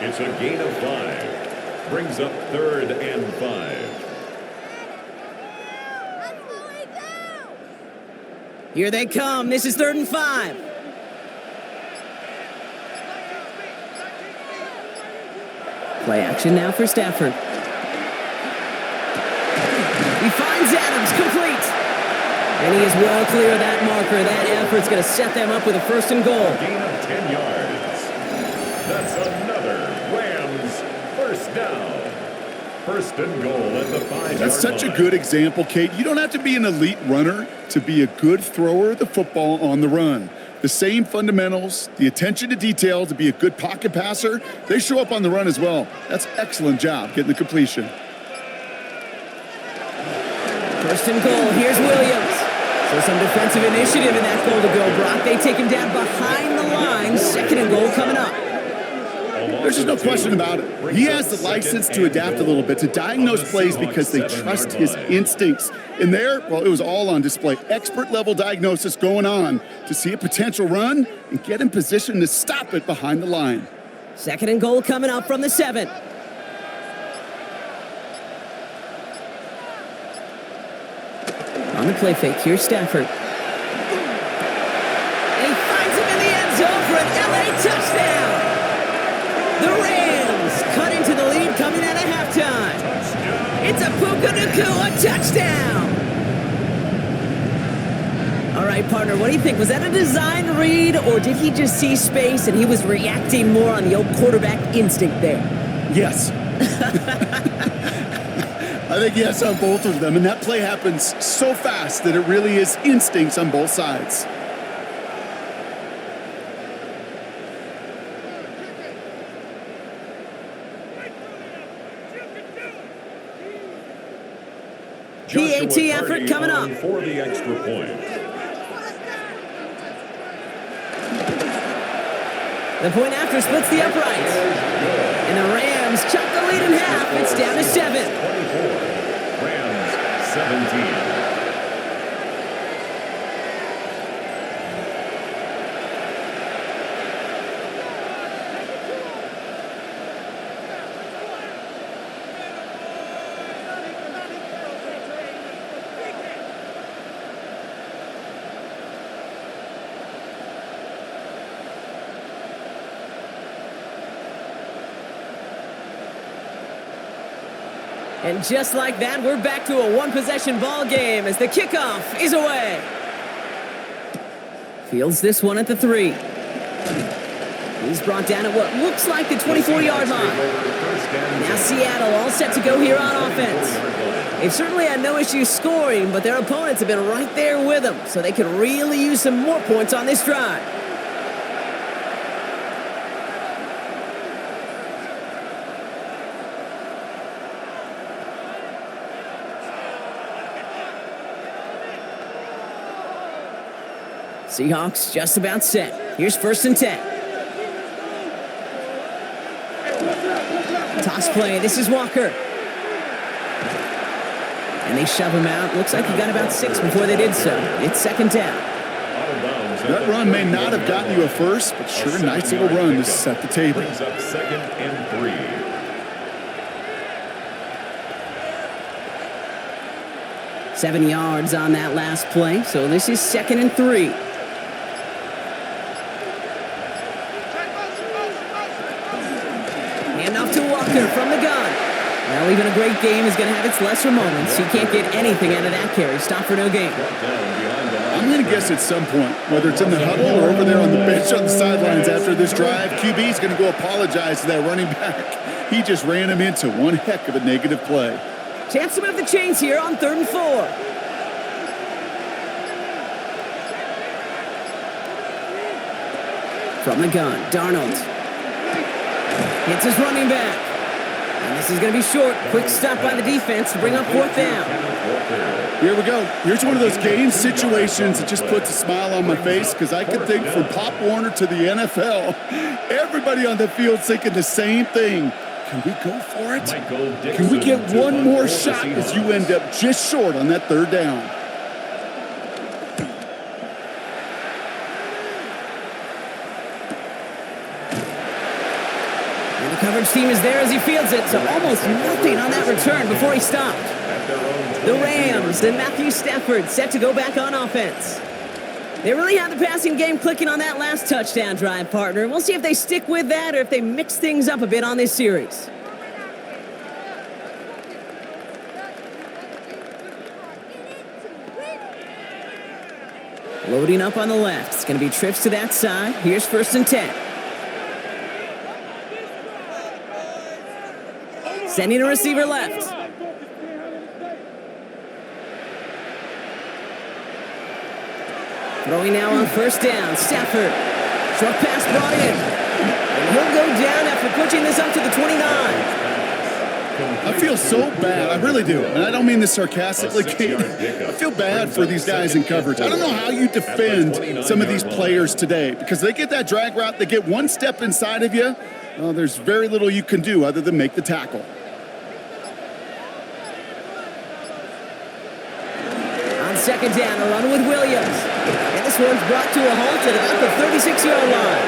It's a gain of 5. Brings up third and 5. Here they come. This is third and 5. Play action now for Stafford. He finds Adams, complete. And he is well clear of that marker. That effort's going to set them up with a first and goal. Gain of 10 yards. That's another Rams first down. First and goal at the 5-yard line. That's such a good example, Kate. You don't have to be an elite runner to be a good thrower of the football on the run. The same fundamentals, the attention to detail to be a good pocket passer, they show up on the run as well. That's excellent job getting the completion. First and goal. Here's Williams. So some defensive initiative in that goal to go, Brock. They take him down behind the line. Second and goal coming up. There's just no question about it. He has the license to adapt a little bit, to diagnose plays because they trust his instincts. And there, well, it was all on display. Expert level diagnosis going on to see a potential run and get in position to stop it behind the line. Second and goal coming up from the 7. On the play fake, here's Stafford. And he finds him in the end zone for an LA touchdown. The Rams cut into the lead coming out of halftime. It's a Puka Nacua touchdown. All right, partner, what do you think? Was that a design read, or did he just see space and he was reacting more on the old quarterback instinct there? Yes. I think yes on both of them, and that play happens so fast that it really is instincts on both sides. PAT effort coming up. For the extra point. The point after splits the uprights. And the Rams chop the lead in half. It's down to 7. 24. Rams 17. And just like that, we're back to a one-possession ball game as the kickoff is away. Fields this one at the 3. He's brought down at what looks like the 24-yard line. Now Seattle all set to go here on offense. They've certainly had no issues scoring, but their opponents have been right there with them, so they could really use some more points on this drive. Seahawks just about set. Here's 1st and 10. Toss play. This is Walker. And they shove him out. Looks like he got about 6 before they did so. It's 2nd down. That run may not have gotten you a first, but sure, a nice little run to set the table. Brings up 2nd and 3. 7 yards on that last play, so this is 2nd and 3. Handoff to Walker from the gun. Well, even a great game is going to have its lesser moments. You can't get anything out of that carry. Stop for no gain. I'm going to guess at some point, whether it's in the huddle or over there on the bench on the sidelines after this drive, QB is going to go apologize to that running back. He just ran him into one heck of a negative play. Chance to move the chains here on 3rd and 4. From the gun, Darnold. Hits his running back. And this is going to be short. Quick stop by the defense to bring up 4th down. Here we go. Here's one of those game situations that just puts a smile on my face because I can think from Pop Warner to the NFL, everybody on the field thinking the same thing. Can we go for it? Can we get one more shot as you end up just short on that 3rd down? And the coverage team is there as he fields it, so almost nothing on that return before he stopped. The Rams and Matthew Stafford set to go back on offense. They really had the passing game clicking on that last touchdown drive, partner. We'll see if they stick with that or if they mix things up a bit on this series. Loading up on the left. It's going to be trips to that side. Here's 1st and 10. Sending a receiver left. Throwing now on 1st down. Stafford. Short pass brought in. And he'll go down after pushing this up to the 29. I feel so bad. I really do. And I don't mean this sarcastically, Kate. I feel bad for these guys in coverage. I don't know how you defend some of these players today because they get that drag route, they get one step inside of you. Well, there's very little you can do other than make the tackle. On 2nd down, a run with Williams. And this one's brought to a halt at about the 36-yard line.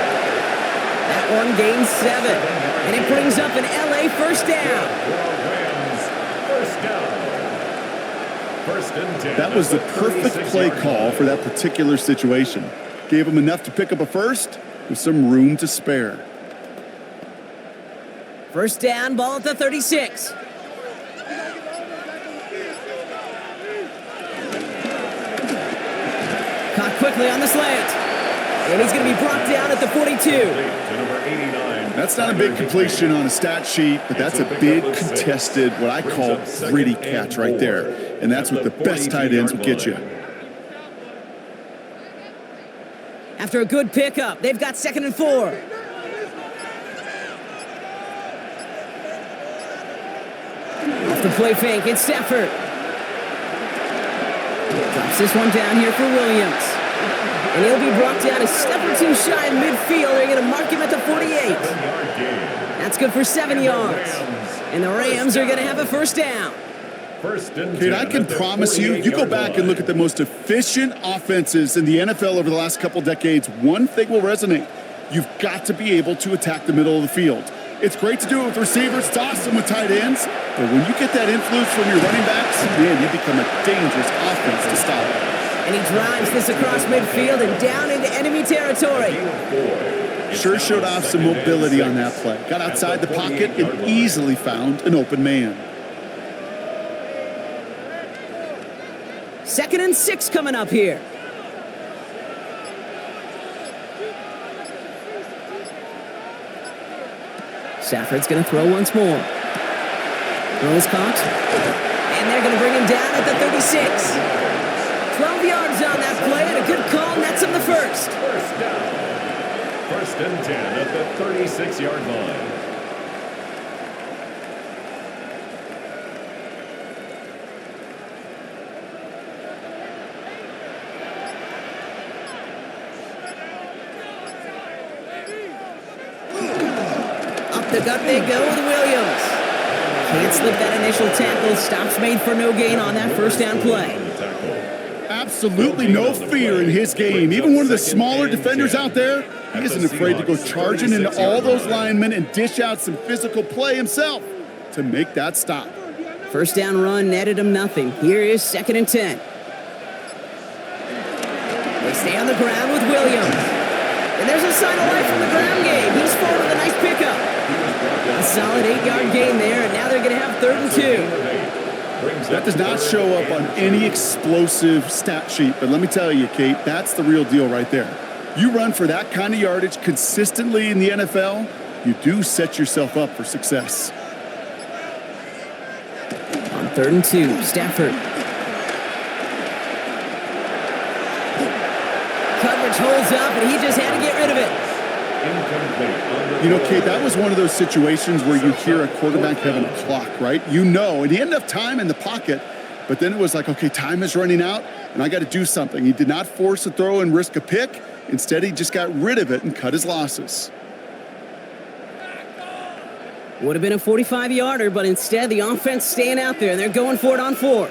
That one gains 7. And it brings up an LA 1st down. That was the perfect play call for that particular situation. Gave them enough to pick up a first with some room to spare. 1st down, ball at the 36. Caught quickly on the slant. And he's going to be brought down at the 42. That's not a big completion on a stat sheet, but that's a big contested, what I call gritty catch right there. And that's what the best tight ends will get you. After a good pickup, they've got 2nd and 4. Off the play fake, it's Stafford. Drops this one down here for Williams. And he'll be brought down a step or two shy of midfield. They're going to mark him at the 48. That's good for 7 yards. And the Rams are going to have a 1st down. Kate, I can promise you, you go back and look at the most efficient offenses in the NFL over the last couple decades, one thing will resonate. You've got to be able to attack the middle of the field. It's great to do it with receivers, it's awesome with tight ends, but when you get that influence from your running backs, man, you become a dangerous offense to stop. And he drives this across midfield and down into enemy territory. Sure showed off some mobility on that play. Got outside the pocket and easily found an open man. 2nd and 6 coming up here. Stafford's going to throw once more. Throw is caught. And they're going to bring him down at the 36. 12 yards on that play and a good call nets him the 1st. 1st down. 1st and 10 at the 36-yard line. Up the gut they go with Williams. Can't slip that initial tackle. Stops made for no gain on that first down play. Absolutely no fear in his game. Even one of the smaller defenders out there, he isn't afraid to go charging into all those linemen and dish out some physical play himself to make that stop. First down run netted him nothing. Here is 2nd and 10. They stay on the ground with Williams. And there's a sign of life from the ground game. He's forward with a nice pickup. A solid 8-yard gain there, and now they're going to have 3rd and 2. That does not show up on any explosive stat sheet, but let me tell you, Kate, that's the real deal right there. You run for that kind of yardage consistently in the NFL, you do set yourself up for success. On 3rd and 2, Stafford. Coverage holds up, and he just had to get rid of it. You know, Kate, that was one of those situations where you hear a quarterback having a clock, right? You know, and he had enough time in the pocket, but then it was like, okay, time is running out, and I got to do something. He did not force a throw and risk a pick. Instead, he just got rid of it and cut his losses. Would have been a 45-yarder, but instead the offense staying out there. They're going for it on 4th.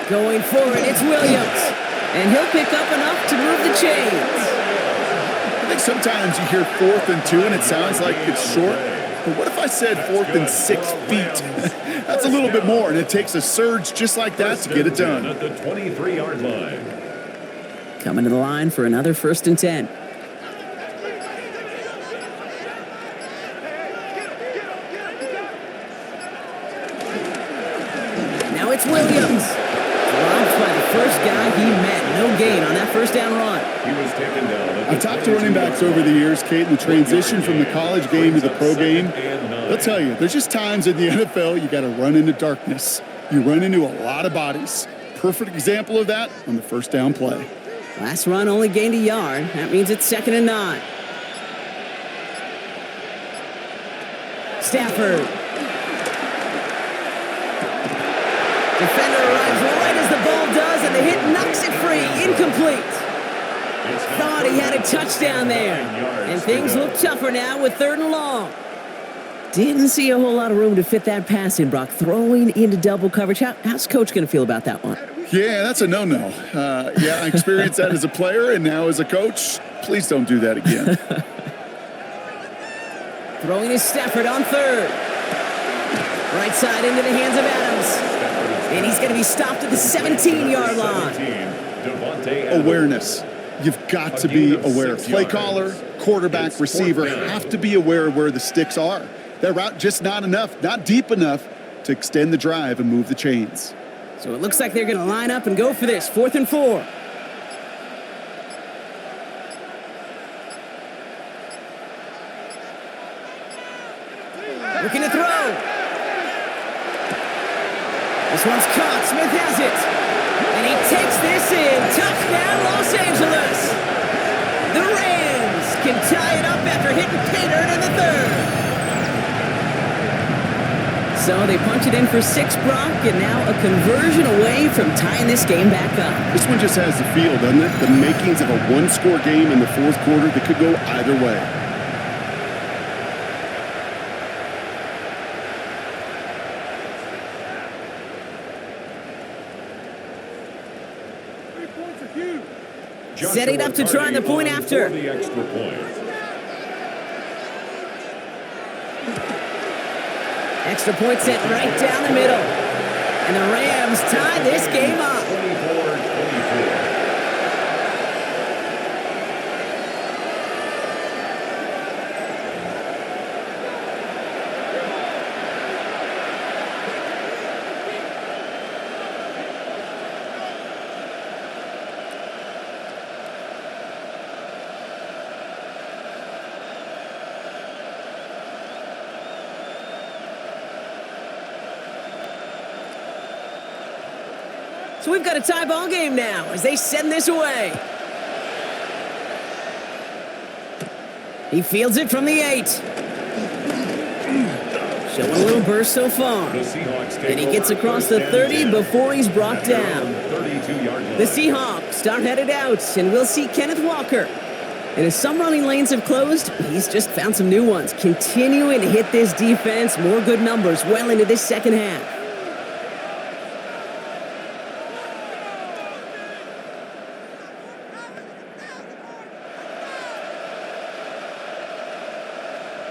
Going for it, it's Williams. And he'll pick up enough to move the chains. I think sometimes you hear 4th and 2 and it sounds like it's short. But what if I said 4th and 6 feet? That's a little bit more, and it takes a surge just like that to get it done. At the 23-yard line. Coming to the line for another 1st and 10. Now it's Williams. Dropped by the first guy he met. No gain on that first down run. He was taken down. I've talked to running backs over the years, Kate, and the transition from the college game to the pro game. I'll tell you, there's just times in the NFL you got to run into darkness. You run into a lot of bodies. Perfect example of that on the first down play. Last run only gained a yard. That means it's 2nd and 9. Stafford. Defender arrives right as the ball does, and the hit knocks it free. Incomplete. Thought he had a touchdown there. And things look tougher now with 3rd and long. Didn't see a whole lot of room to fit that pass in, Brock. Throwing into double coverage. How's Coach going to feel about that one? Yeah, that's a no-no. Yeah, I experienced that as a player and now as a coach. Please don't do that again. Throwing is Stafford on 3rd. Right side into the hands of Adams. And he's going to be stopped at the 17-yard line. Davante. Awareness. You've got to be aware. Play caller, quarterback, receiver have to be aware of where the sticks are. That route just not enough, not deep enough to extend the drive and move the chains. So it looks like they're going to line up and go for this. 4th and 4. Looking to throw. This one's caught. Smith has it. And he takes this in. Touchdown, Los Angeles. The Rams can tie it up after hitting pay dirt in the 3rd. So they punch it in for 6, Brock, and now a conversion away from tying this game back up. This one just has the feel, doesn't it? The makings of a one-score game in the 4th quarter that could go either way. Setting up to try the point after. The extra point. Extra point set right down the middle. And the Rams tie this game up. 24-24. So we've got a tie ball game now as they send this away. He fields it from the 8. Showing a little burst so far. And he gets across the 30 before he's brought down. The Seahawks start headed out, and we'll see Kenneth Walker And as some running lanes have closed, he's just found some new ones. Continuing to hit this defense, more good numbers well into this second half.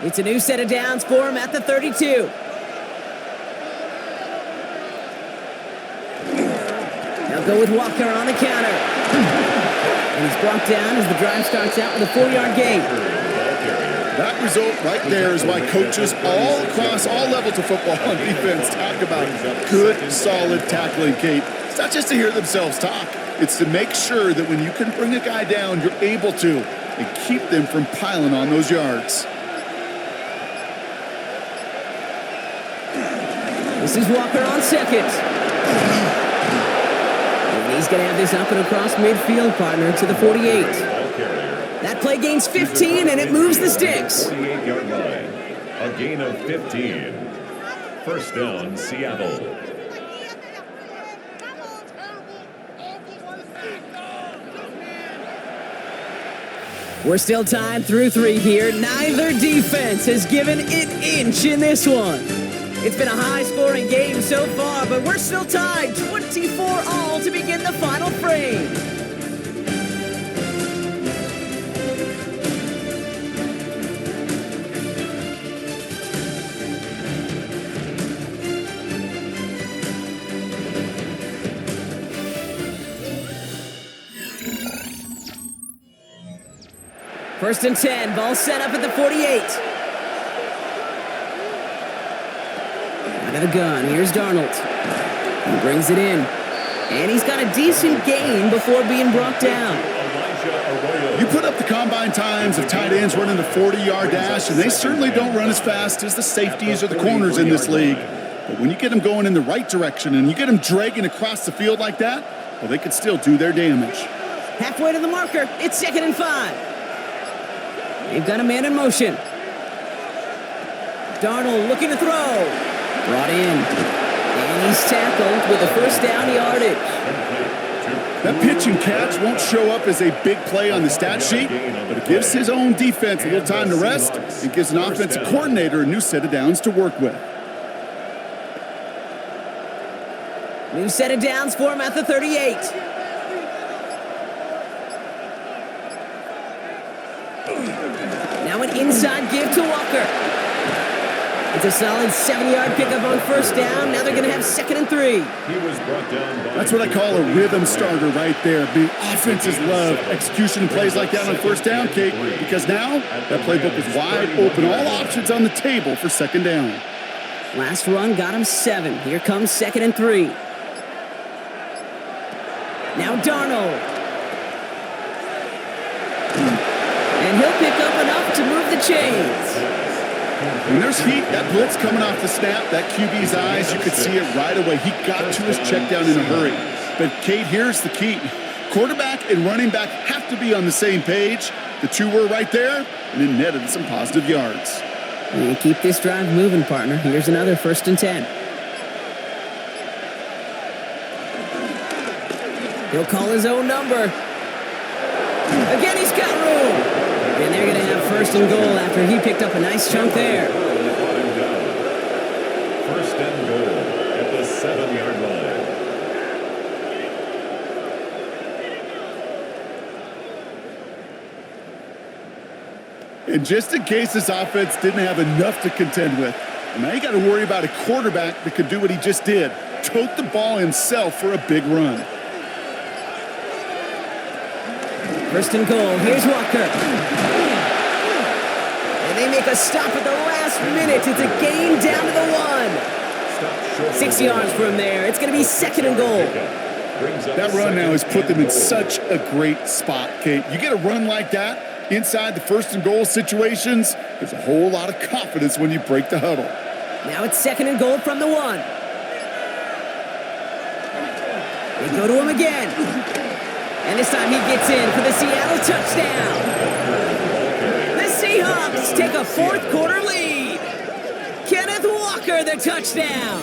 It's a new set of downs for him at the 32. Now go with Walker on the counter. And he's brought down as the drive starts out with a 4-yard gain. That result right there is why coaches all across all levels of football on defense talk about good, solid tackling, Kate. It's not just to hear themselves talk. It's to make sure that when you can bring a guy down, you're able to, and keep them from piling on those yards. This is Walker on second. And he's going to have this up and across midfield, partner, to the 48. That play gains 15, and it moves the sticks. 48-yard line. A gain of 15. First down, Seattle. We're still tied through 3 here. Neither defense has given an inch in this one. It's been a high-scoring game so far, but we're still tied 24-all to begin the final frame. First and 10, ball set up at the 48. Out of the gun, here's Darnold. He brings it in. And he's got a decent gain before being brought down. You put up the combine times of tight ends running the 40-yard dash, and they certainly don't run as fast as the safeties or the corners in this league. But when you get them going in the right direction and you get them dragging across the field like that, well, they could still do their damage. Halfway to the marker, it's 2nd and 5. They've got a man in motion. Darnold looking to throw. Brought in. And he's tackled with a first down yardage. That pitch and catch won't show up as a big play on the stat sheet, but it gives his own defense a little time to rest and gives an offensive coordinator a new set of downs to work with. New set of downs for him at the 38. Now an inside give to Walker. It's a solid 7-yard pickup on first down. Now they're going to have 2nd and 3. He was brought down by That's what I call a rhythm starter right there. The offenses love execution and plays like that on first down, Kate, because now that playbook is wide open. All options on the table for 2nd down. Last run got him 7. Here comes 2nd and 3. Now Darnold. And he'll pick up enough to move the chains. When there's heat, that blitz coming off the snap, that QB's eyes, you could see it right away. He got to his check down in a hurry. But, Kate, here's the key. Quarterback and running back have to be on the same page. The two were right there, and it netted some positive yards. And keep this drive moving, partner. Here's another 1st and 10. He'll call his own number. Again, he's got room. And they're going to have 1st and goal after he picked up a nice chunk there. 1st and goal at the 7-yard line. And just in case this offense didn't have enough to contend with, now you got to worry about a quarterback that could do what he just did, tote the ball himself for a big run. 1st and goal. Here's Walker. And they make a stop at the last minute. It's a gain down to the 1. 6 yards from there. It's going to be 2nd and goal. That run now has put them in such a great spot, Kate. You get a run like that inside the 1st and goal situations, there's a whole lot of confidence when you break the huddle. Now it's 2nd and goal from the 1. They go to him again. And this time he gets in for the Seattle touchdown. The Seahawks take a 4th quarter lead. Kenneth Walker, the touchdown.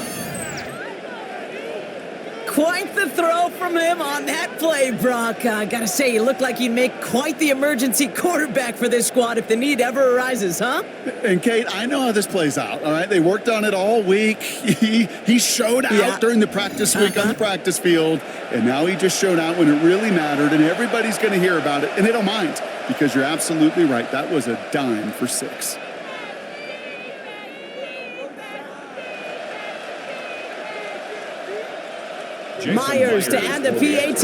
quite the throw from him on that play, Brock. I gotta say, you look like you'd make quite the emergency quarterback for this squad if the need ever arises, huh? And Kate, I know how this plays out, all right? They worked on it all week. He showed out during the practice week on the practice field, and now he just showed out when it really mattered, and everybody's going to hear about it, and they don't mind, because you're absolutely right. That was a dime for 6. Myers to add the PAT.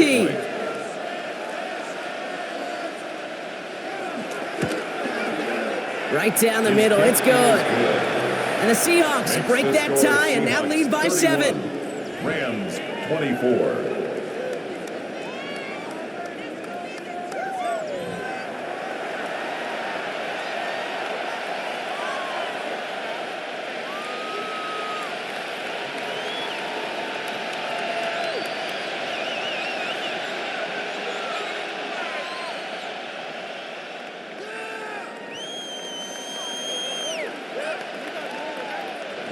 Right down the middle, it's good. And the Seahawks break that tie and now lead by 7. Rams 24.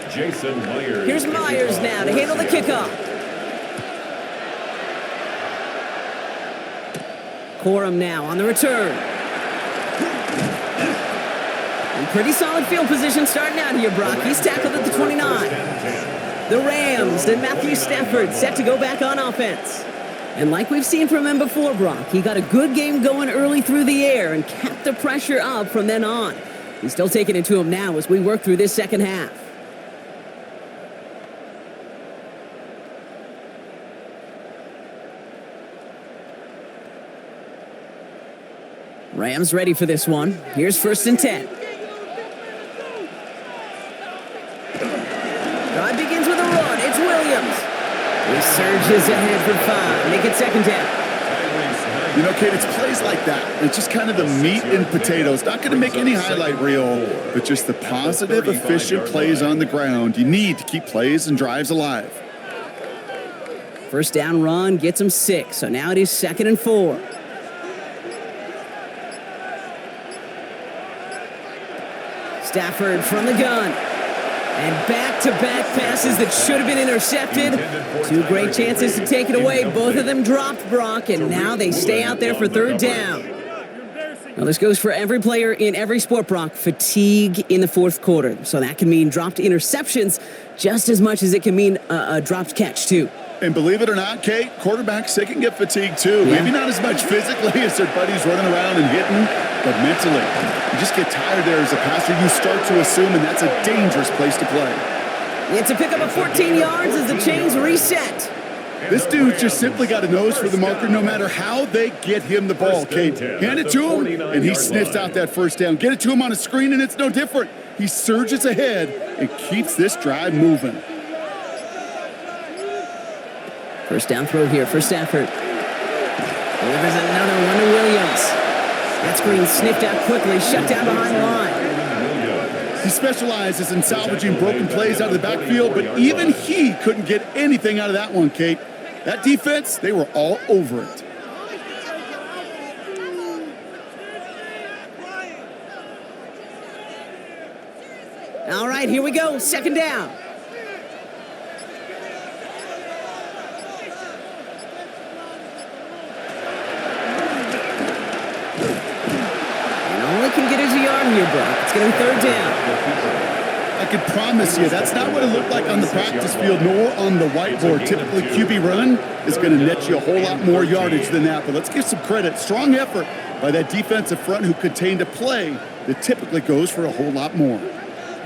Jason Myers. Here's Myers now to handle the kickoff. Corum now on the return. And pretty solid field position starting out here, Brock. He's tackled at the 29. The Rams and Matthew Stafford set to go back on offense. And like we've seen from him before, Brock, he got a good game going early through the air and kept the pressure up from then on. He's still taking it to him now as we work through this second half. Rams ready for this one. Here's 1st and 10. Drive begins with a run. It's Williams. He surges ahead for 5. Make it 2nd down. You know, Kate, it's plays like that. It's just kind of the meat and potatoes. Not going to make any highlight reel, but just the positive, efficient plays on the ground. You need to keep plays and drives alive. 1st down run gets him 6. So now it is 2nd and 4. Stafford from the gun. And back-to-back passes that should have been intercepted. 2 great chances to take it away. Both of them dropped, Brock, and now they stay out there for 3rd down. Now, this goes for every player in every sport, Brock. Fatigue in the 4th quarter. So that can mean dropped interceptions just as much as it can mean a dropped catch, too. And believe it or not, Kate, quarterbacks, they can get fatigued too. Yeah. Maybe not as much physically as their buddies running around and hitting, but mentally. You just get tired there as a passer. You start to assume, and that's a dangerous place to play. It's a pickup of 14 yards as the chains reset. This dude just simply got a nose for the marker no matter how they get him the ball, Kate. Hand it to him, and he sniffs out that 1st down. Get it to him on a screen, and it's no different. He surges ahead and keeps this drive moving. 1st down throw here for Stafford. Delivers another one to Williams. That screen sniffed out quickly, shut down behind the line. He specializes in salvaging broken plays out of the backfield, but even he couldn't get anything out of that one, Kate. That defense, they were all over it. All right, here we go. 2nd down. Can get us a yard here, Brock. It's going to be 3rd down. I can promise you, that's not what it looked like on the practice field nor on the whiteboard. Typically, QB run is going to net you a whole lot more yardage than that. But let's give some credit. Strong effort by that defensive front who contained a play that typically goes for a whole lot more.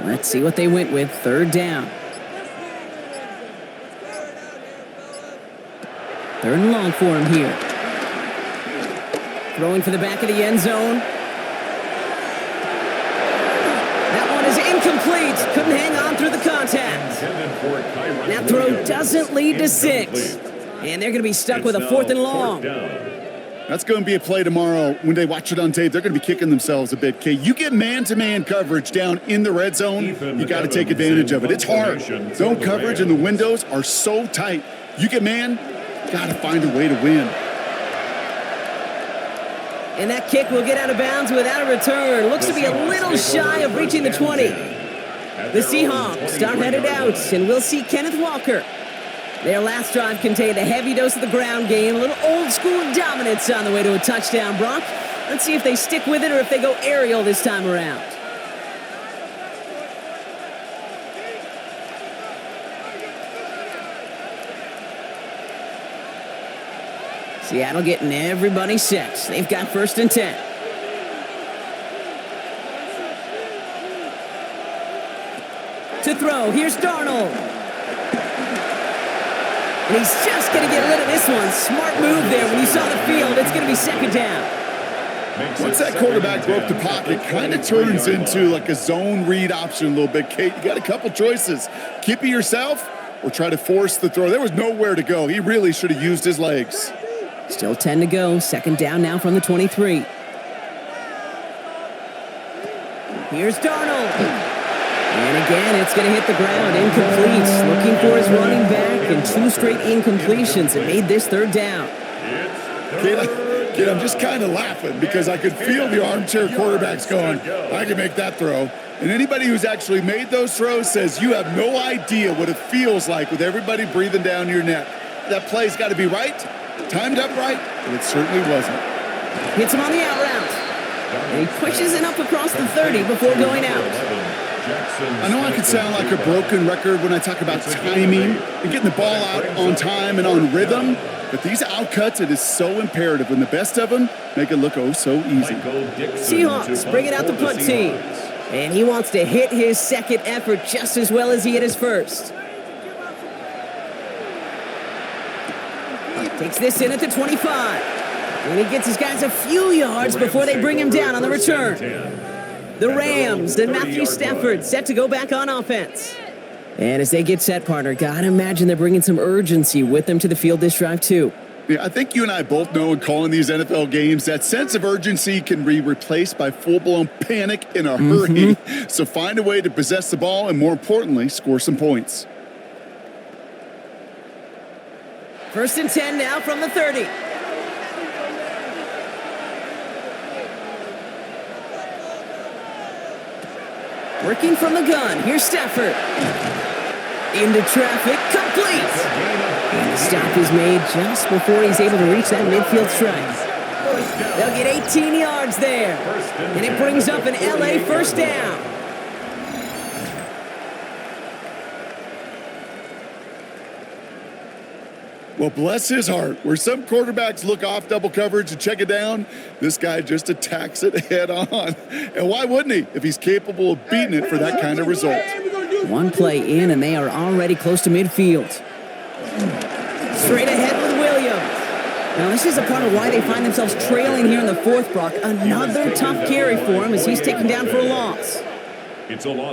Let's see what they went with. 3rd down. 3rd and long for him here. Throwing for the back of the end zone. Incomplete. Couldn't hang on through the contact. That throw doesn't lead to 6. And they're going to be stuck with a 4th and long. That's going to be a play tomorrow. When they watch it on tape, they're going to be kicking themselves a bit. Okay, you get man-to-man coverage down in the red zone, you got to take advantage of it. It's hard. Zone coverage and the windows are so tight. You get man, got to find a way to win. And that kick will get out of bounds without a return. Looks to be a little shy of reaching the 20. The Seahawks are headed out, and we'll see Kenneth Walker. Their last drive contained a heavy dose of the ground game, a little old-school dominance on the way to a touchdown, Brock. Let's see if they stick with it or if they go aerial this time around. Seattle getting everybody set. They've got 1st and 10. To throw, here's Darnold. And he's just going to get rid of this one. Smart move there. When you saw the field, it's going to be 2nd down. Once that quarterback broke the pocket, kind of turns into like a zone read option a little bit. Kate, you got a couple choices. Keep it yourself or try to force the throw. There was nowhere to go. He really should have used his legs. Still 10 to go. 2nd down now from the 23. Here's Darnold. And again, it's going to hit the ground. Incomplete. Looking for his running back, and 2 straight incompletions. It made this 3rd down. Kid, I'm just kind of laughing because I could feel the armchair quarterbacks going, I can make that throw. And anybody who's actually made those throws says you have no idea what it feels like with everybody breathing down your neck. That play's got to be right, timed up right, and it certainly wasn't. Hits him on the out route. And he pushes it up across the 30 before going out. I know I could sound like a broken record when I talk about timing and getting the ball out on time and on rhythm, but these outcuts, it is so imperative, and the best of them make it look oh so easy. Seahawks bringing out the punt team, and he wants to hit his 2nd effort just as well as he hit his 1st. Takes this in at the 25, and he gets his guys a few yards before they bring him down on the return. The Rams and Matthew Stafford set to go back on offense. And as they get set, partner, gotta imagine they're bringing some urgency with them to the field this drive, too. Yeah, I think you and I both know in calling these NFL games, that sense of urgency can be replaced by full-blown panic in a hurry. So find a way to possess the ball and, more importantly, score some points. 1st and 10 now from the 30. Working from the gun, here's Stafford. Into traffic, complete! And the stop is made just before he's able to reach that midfield strike. They'll get 18 yards there. And it brings up an LA 1st down. Well, bless his heart. Where some quarterbacks look off double coverage and check it down, this guy just attacks it head on. And why wouldn't he if he's capable of beating it for that kind of result? One play in, and they are already close to midfield. Straight ahead with Williams. Now, this is a part of why they find themselves trailing here in the 4th, Brock. Another tough carry for him as he's taken down for a loss.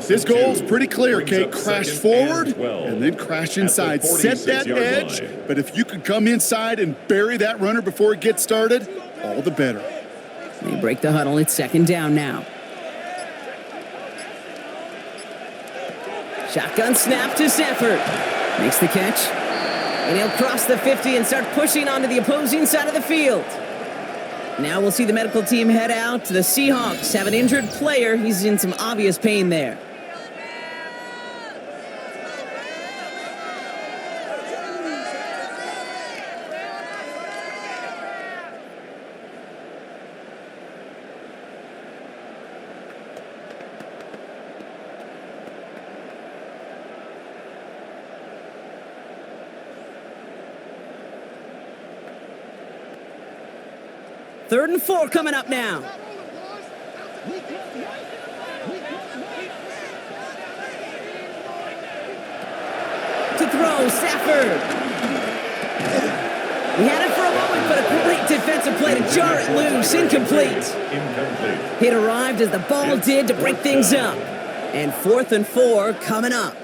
His goal's pretty clear, Kate. Crash forward and then crash inside. Set that edge, but if you can come inside and bury that runner before it gets started, all the better. They break the huddle. It's 2nd down now. Shotgun snap to Stafford. Makes the catch. And he'll cross the 50 and start pushing onto the opposing side of the field. Now we'll see the medical team head out. The Seahawks have an injured player. He's in some obvious pain there. Third and 4 coming up now. To throw, Stafford. He had it for a moment, but a great defensive play to jar it loose. Incomplete. It arrived as the ball did to break things up. And 4th and 4 coming up.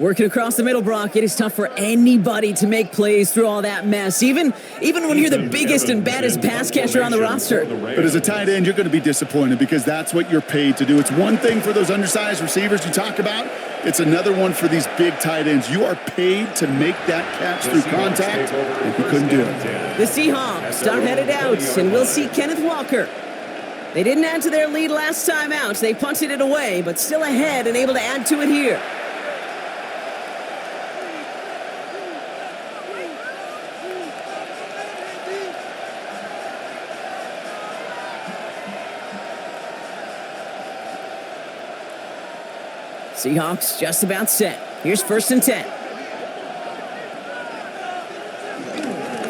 Working across the middle, Brock, it is tough for anybody to make plays through all that mess, even when you're the biggest and baddest pass catcher on the roster. But as a tight end, you're going to be disappointed because that's what you're paid to do. It's one thing for those undersized receivers you talk about. It's another one for these big tight ends. You are paid to make that catch through contact, and you couldn't do it. The Seahawks are headed out, and we'll see Kenneth Walker. They didn't add to their lead last time out. They punted it away, but still ahead and able to add to it here. Seahawks just about set. Here's 1st and 10.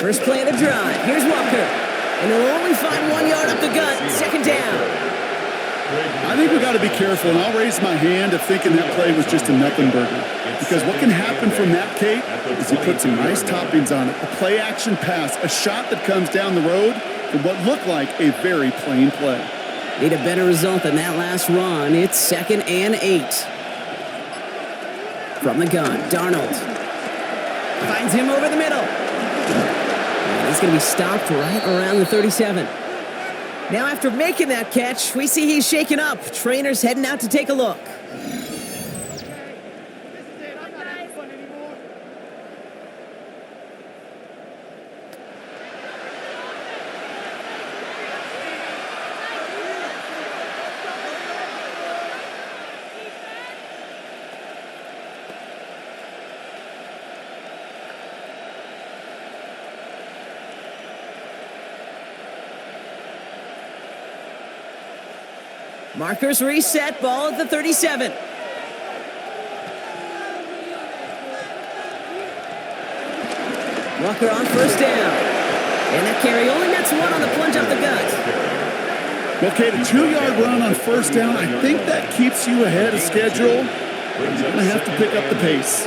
First play of the drive. Here's Walker. And he'll only find 1 yard up the gut. 2nd down. I think we got to be careful, and I'll raise my hand of thinking that play was just a nothing burger. Because what can happen from that, Kate, is you put some nice toppings on it. A play-action pass, a shot that comes down the road from what looked like a very plain play. Need a better result than that last run. It's 2nd and 8. From the gun, Darnold finds him over the middle. And he's going to be stopped right around the 37. Now after making that catch, we see he's shaken up. Trainer's heading out to take a look. Markers reset, ball at the 37. Walker on 1st down. And that carry only nets 1 on the plunge up the gut. Okay, the 2-yard run on 1st down, I think that keeps you ahead of schedule. You're going to have to pick up the pace.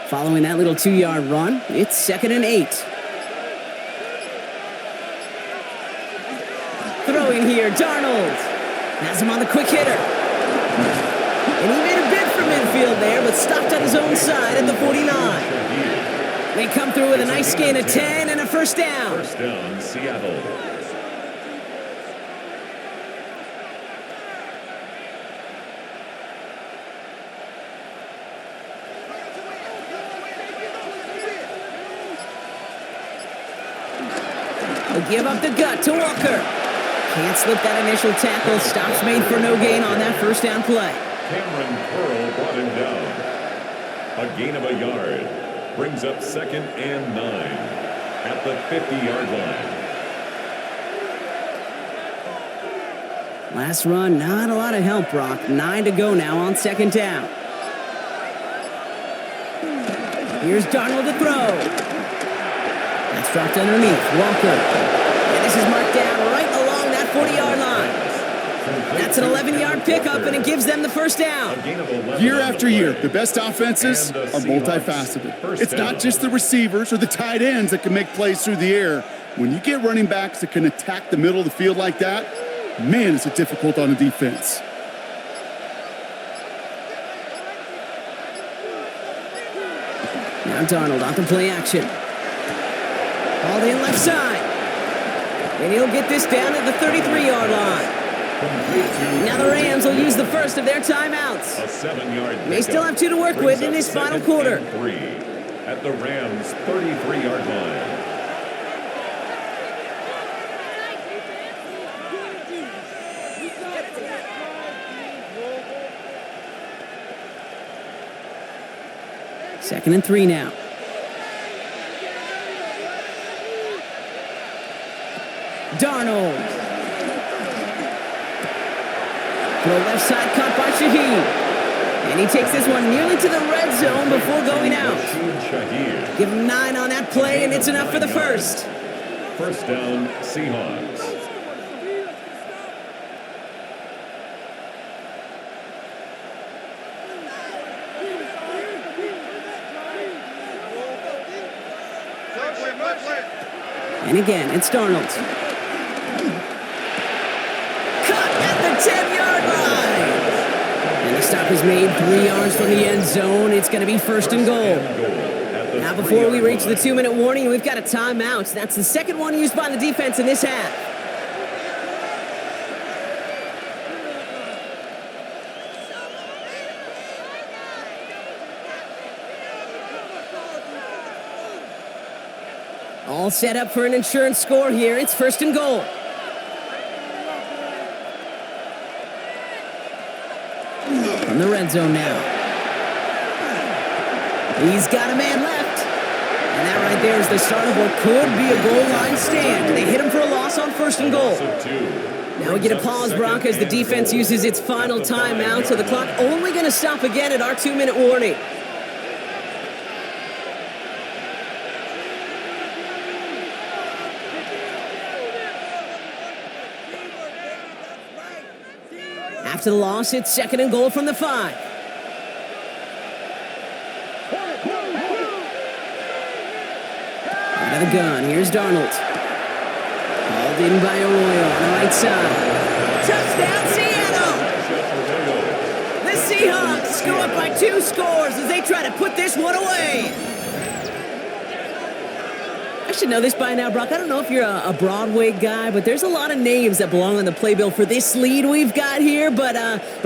Following that little 2-yard run, it's 2nd and 8. Throwing here, Darnold. Has him on the quick hitter. And he made a bid for midfield there, but stopped on his own side at the 49. They come through with a nice gain of 10 and a 1st down. 1st down, Seattle. They'll give up the gut to Walker. Can't slip that initial tackle. Stops made for no gain on that 1st down play. Cameron Pearl brought him down. A gain of a yard. Brings up 2nd and 9 at the 50-yard line. Last run, not a lot of help, Brock. 9 to go now on 2nd down. Here's Darnold to throw. That's dropped underneath. Walker. And this is marked down right along that 40-yard line. That's an 11-yard pickup, and it gives them the 1st down. Year after year, the best offenses are multifaceted. It's not just the receivers or the tight ends that can make plays through the air. When you get running backs that can attack the middle of the field like that, man, is it difficult on the defense. Now Darnold on the play action. All in left side. And he'll get this down at the 33-yard line. Now the Rams will use the first of their timeouts. A 7-yard. They still have 2 to work with in this final quarter. 3 at the Rams' 33-yard line. Second and 3 now. Darnold. Throw left side caught by Shaheed. And he takes this one nearly to the red zone before going out. Give him 9 on that play, and it's enough for the first. 1st down, Seahawks. And again, it's Darnold. Caught at the 10-yard line. And the stop is made 3 yards from the end zone. It's going to be 1st and goal. Now, before we reach the 2-minute warning, we've got a timeout. That's the second one used by the defense in this half. All set up for an insurance score here. It's 1st and goal. From the red zone now. He's got a man left. And that right there is the start of what could be a goal line stand. They hit him for a loss on 1st and goal. Now we get a pause, Brock, as the defense uses its final timeout, so the clock only going to stop again at our 2-minute warning. After the loss, it's 2nd and goal from the 5. Out of the gun, here's Darnold. Called in by Arroyo on the right side. Touchdown, Seattle! The Seahawks go up by 2 scores as they try to put this one away. I should know this by now, Brock. I don't know if you're a Broadway guy, but there's a lot of names that belong on the playbill for this lead we've got here, but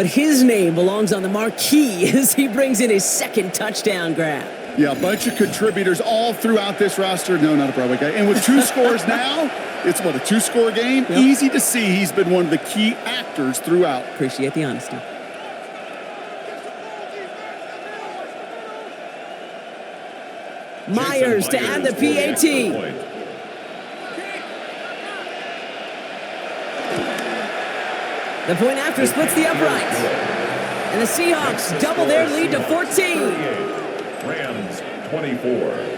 his name belongs on the marquee as he brings in his 2nd touchdown grab. Yeah, a bunch of contributors all throughout this roster. No, not a Broadway guy. And with 2 scores now, it's what, a 2-score game? Yep. Easy to see he's been one of the key actors throughout. Appreciate the honesty. Myers to add the PAT. The point after splits the uprights. And the Seahawks double their lead to 14. Rams 24.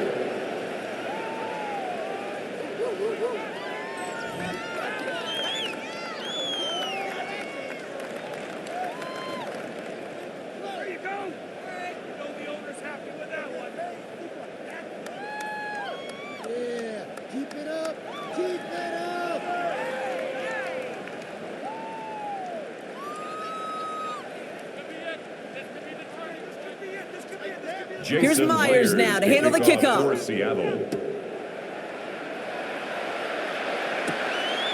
Here's Myers now to handle the kickoff. For Seattle.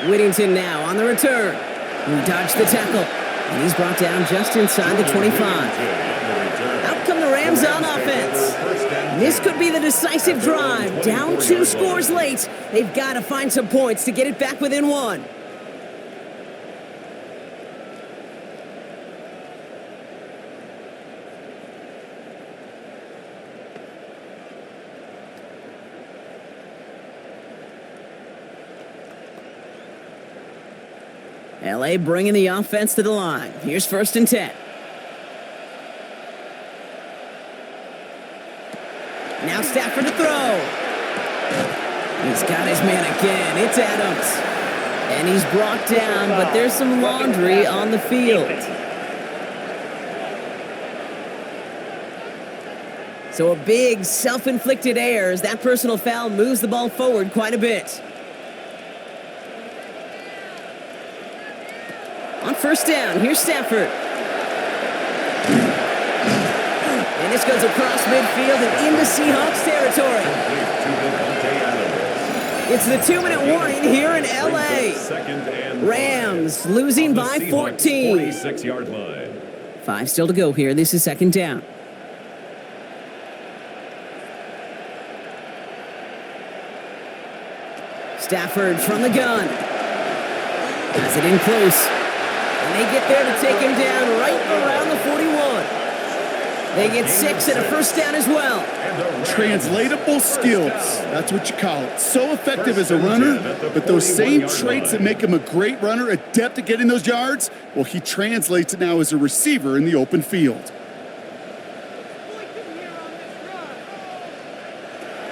Whittington now on the return. He dodged the tackle. And he's brought down just inside the 25. Out come the Rams on offense. This could be the decisive drive. Down 2 scores late. They've got to find some points to get it back within 1. LA bringing the offense to the line. Here's 1st and 10. Now Stafford to throw. He's got his man again. It's Adams. And he's brought down, but there's some laundry on the field. So a big self-inflicted error as that personal foul moves the ball forward quite a bit. On 1st down, here's Stafford. And this goes across midfield and into Seahawks territory. It's the 2-minute warning here in LA. Rams losing by 14. 46-yard line. 5 still to go here. This is 2nd down. Stafford from the gun. Has it in close. And they get there to take him down right around the 41. They get 6 and a 1st down as well. Translatable skills. That's what you call it. So effective as a runner, but those same traits that make him a great runner, adept at getting those yards, well, he translates it now as a receiver in the open field.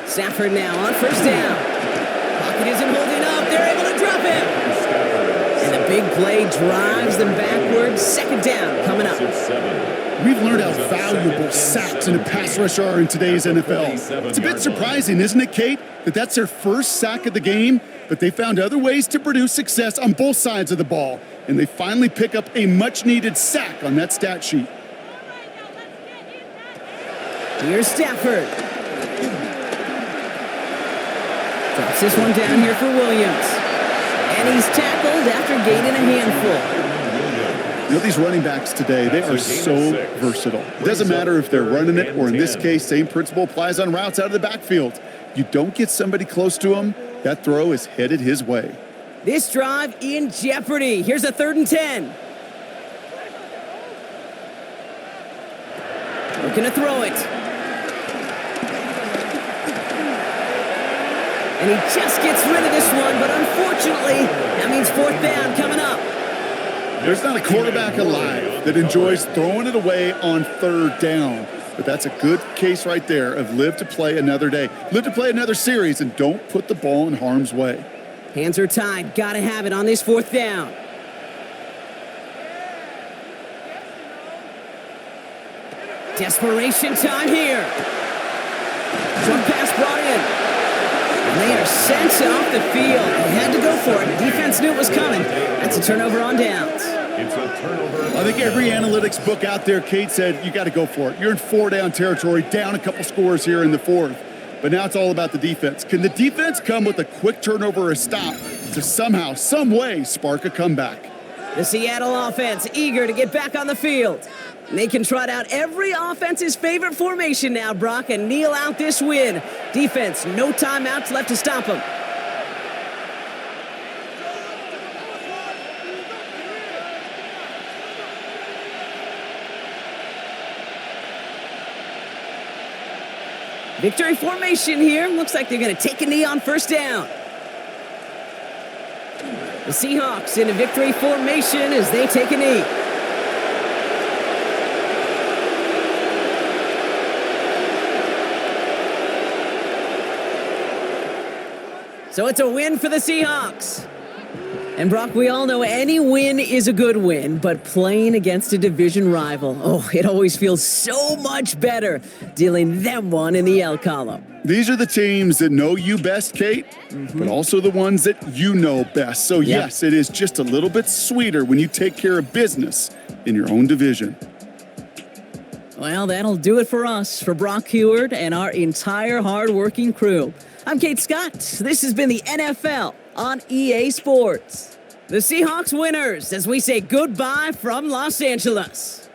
Stafford now on 1st down. Pocket isn't holding up. They're able to drop him. And the big play drives them backwards. 2nd down coming up. We've learned how valuable sacks in a pass rush are in today's NFL. It's a bit surprising, isn't it, Kate, that that's their first sack of the game, but they found other ways to produce success on both sides of the ball, and they finally pick up a much-needed sack on that stat sheet. Here's Stafford. Drops this one down here for Williams. And he's tackled after gaining a handful. You know, these running backs today, they are so versatile. It doesn't matter if they're running it, or in this case, same principle applies on routes out of the backfield. You don't get somebody close to him, that throw is headed his way. This drive in jeopardy. Here's a 3rd and 10. Looking to throw it. And he just gets rid of this one, but unfortunately, that means fourth down coming up. There's not a quarterback alive that enjoys throwing it away on third down. But that's a good case right there of live to play another day. Live to play another series and don't put the ball in harm's way. Hands are tied. Got to have it on this fourth down. Desperation time here. Short pass brought in. And they are sent off the field. They had to go for it. Defense knew it was coming. That's a turnover on downs. It's a turnover. I think every analytics book out there, Kate, said you got to go for it. You're in four-down territory, down a couple scores here in the fourth. But now it's all about the defense. Can the defense come with a quick turnover or a stop to somehow, some way, spark a comeback? The Seattle offense eager to get back on the field. And they can trot out every offense's favorite formation now, Brock, and kneel out this win. Defense, no timeouts left to stop them. Victory formation here. Looks like they're going to take a knee on first down. The Seahawks in a victory formation as they take a knee. So it's a win for the Seahawks. And Brock, we all know any win is a good win, but playing against a division rival, oh, it always feels so much better dealing them one in the L column. These are the teams that know you best, Kate, but also the ones that you know best. So yes, it is just a little bit sweeter when you take care of business in your own division. Well, that'll do it for us, for Brock Heward and our entire hard-working crew. I'm Kate Scott. This has been the NFL on EA Sports. The Seahawks winners as we say goodbye from Los Angeles.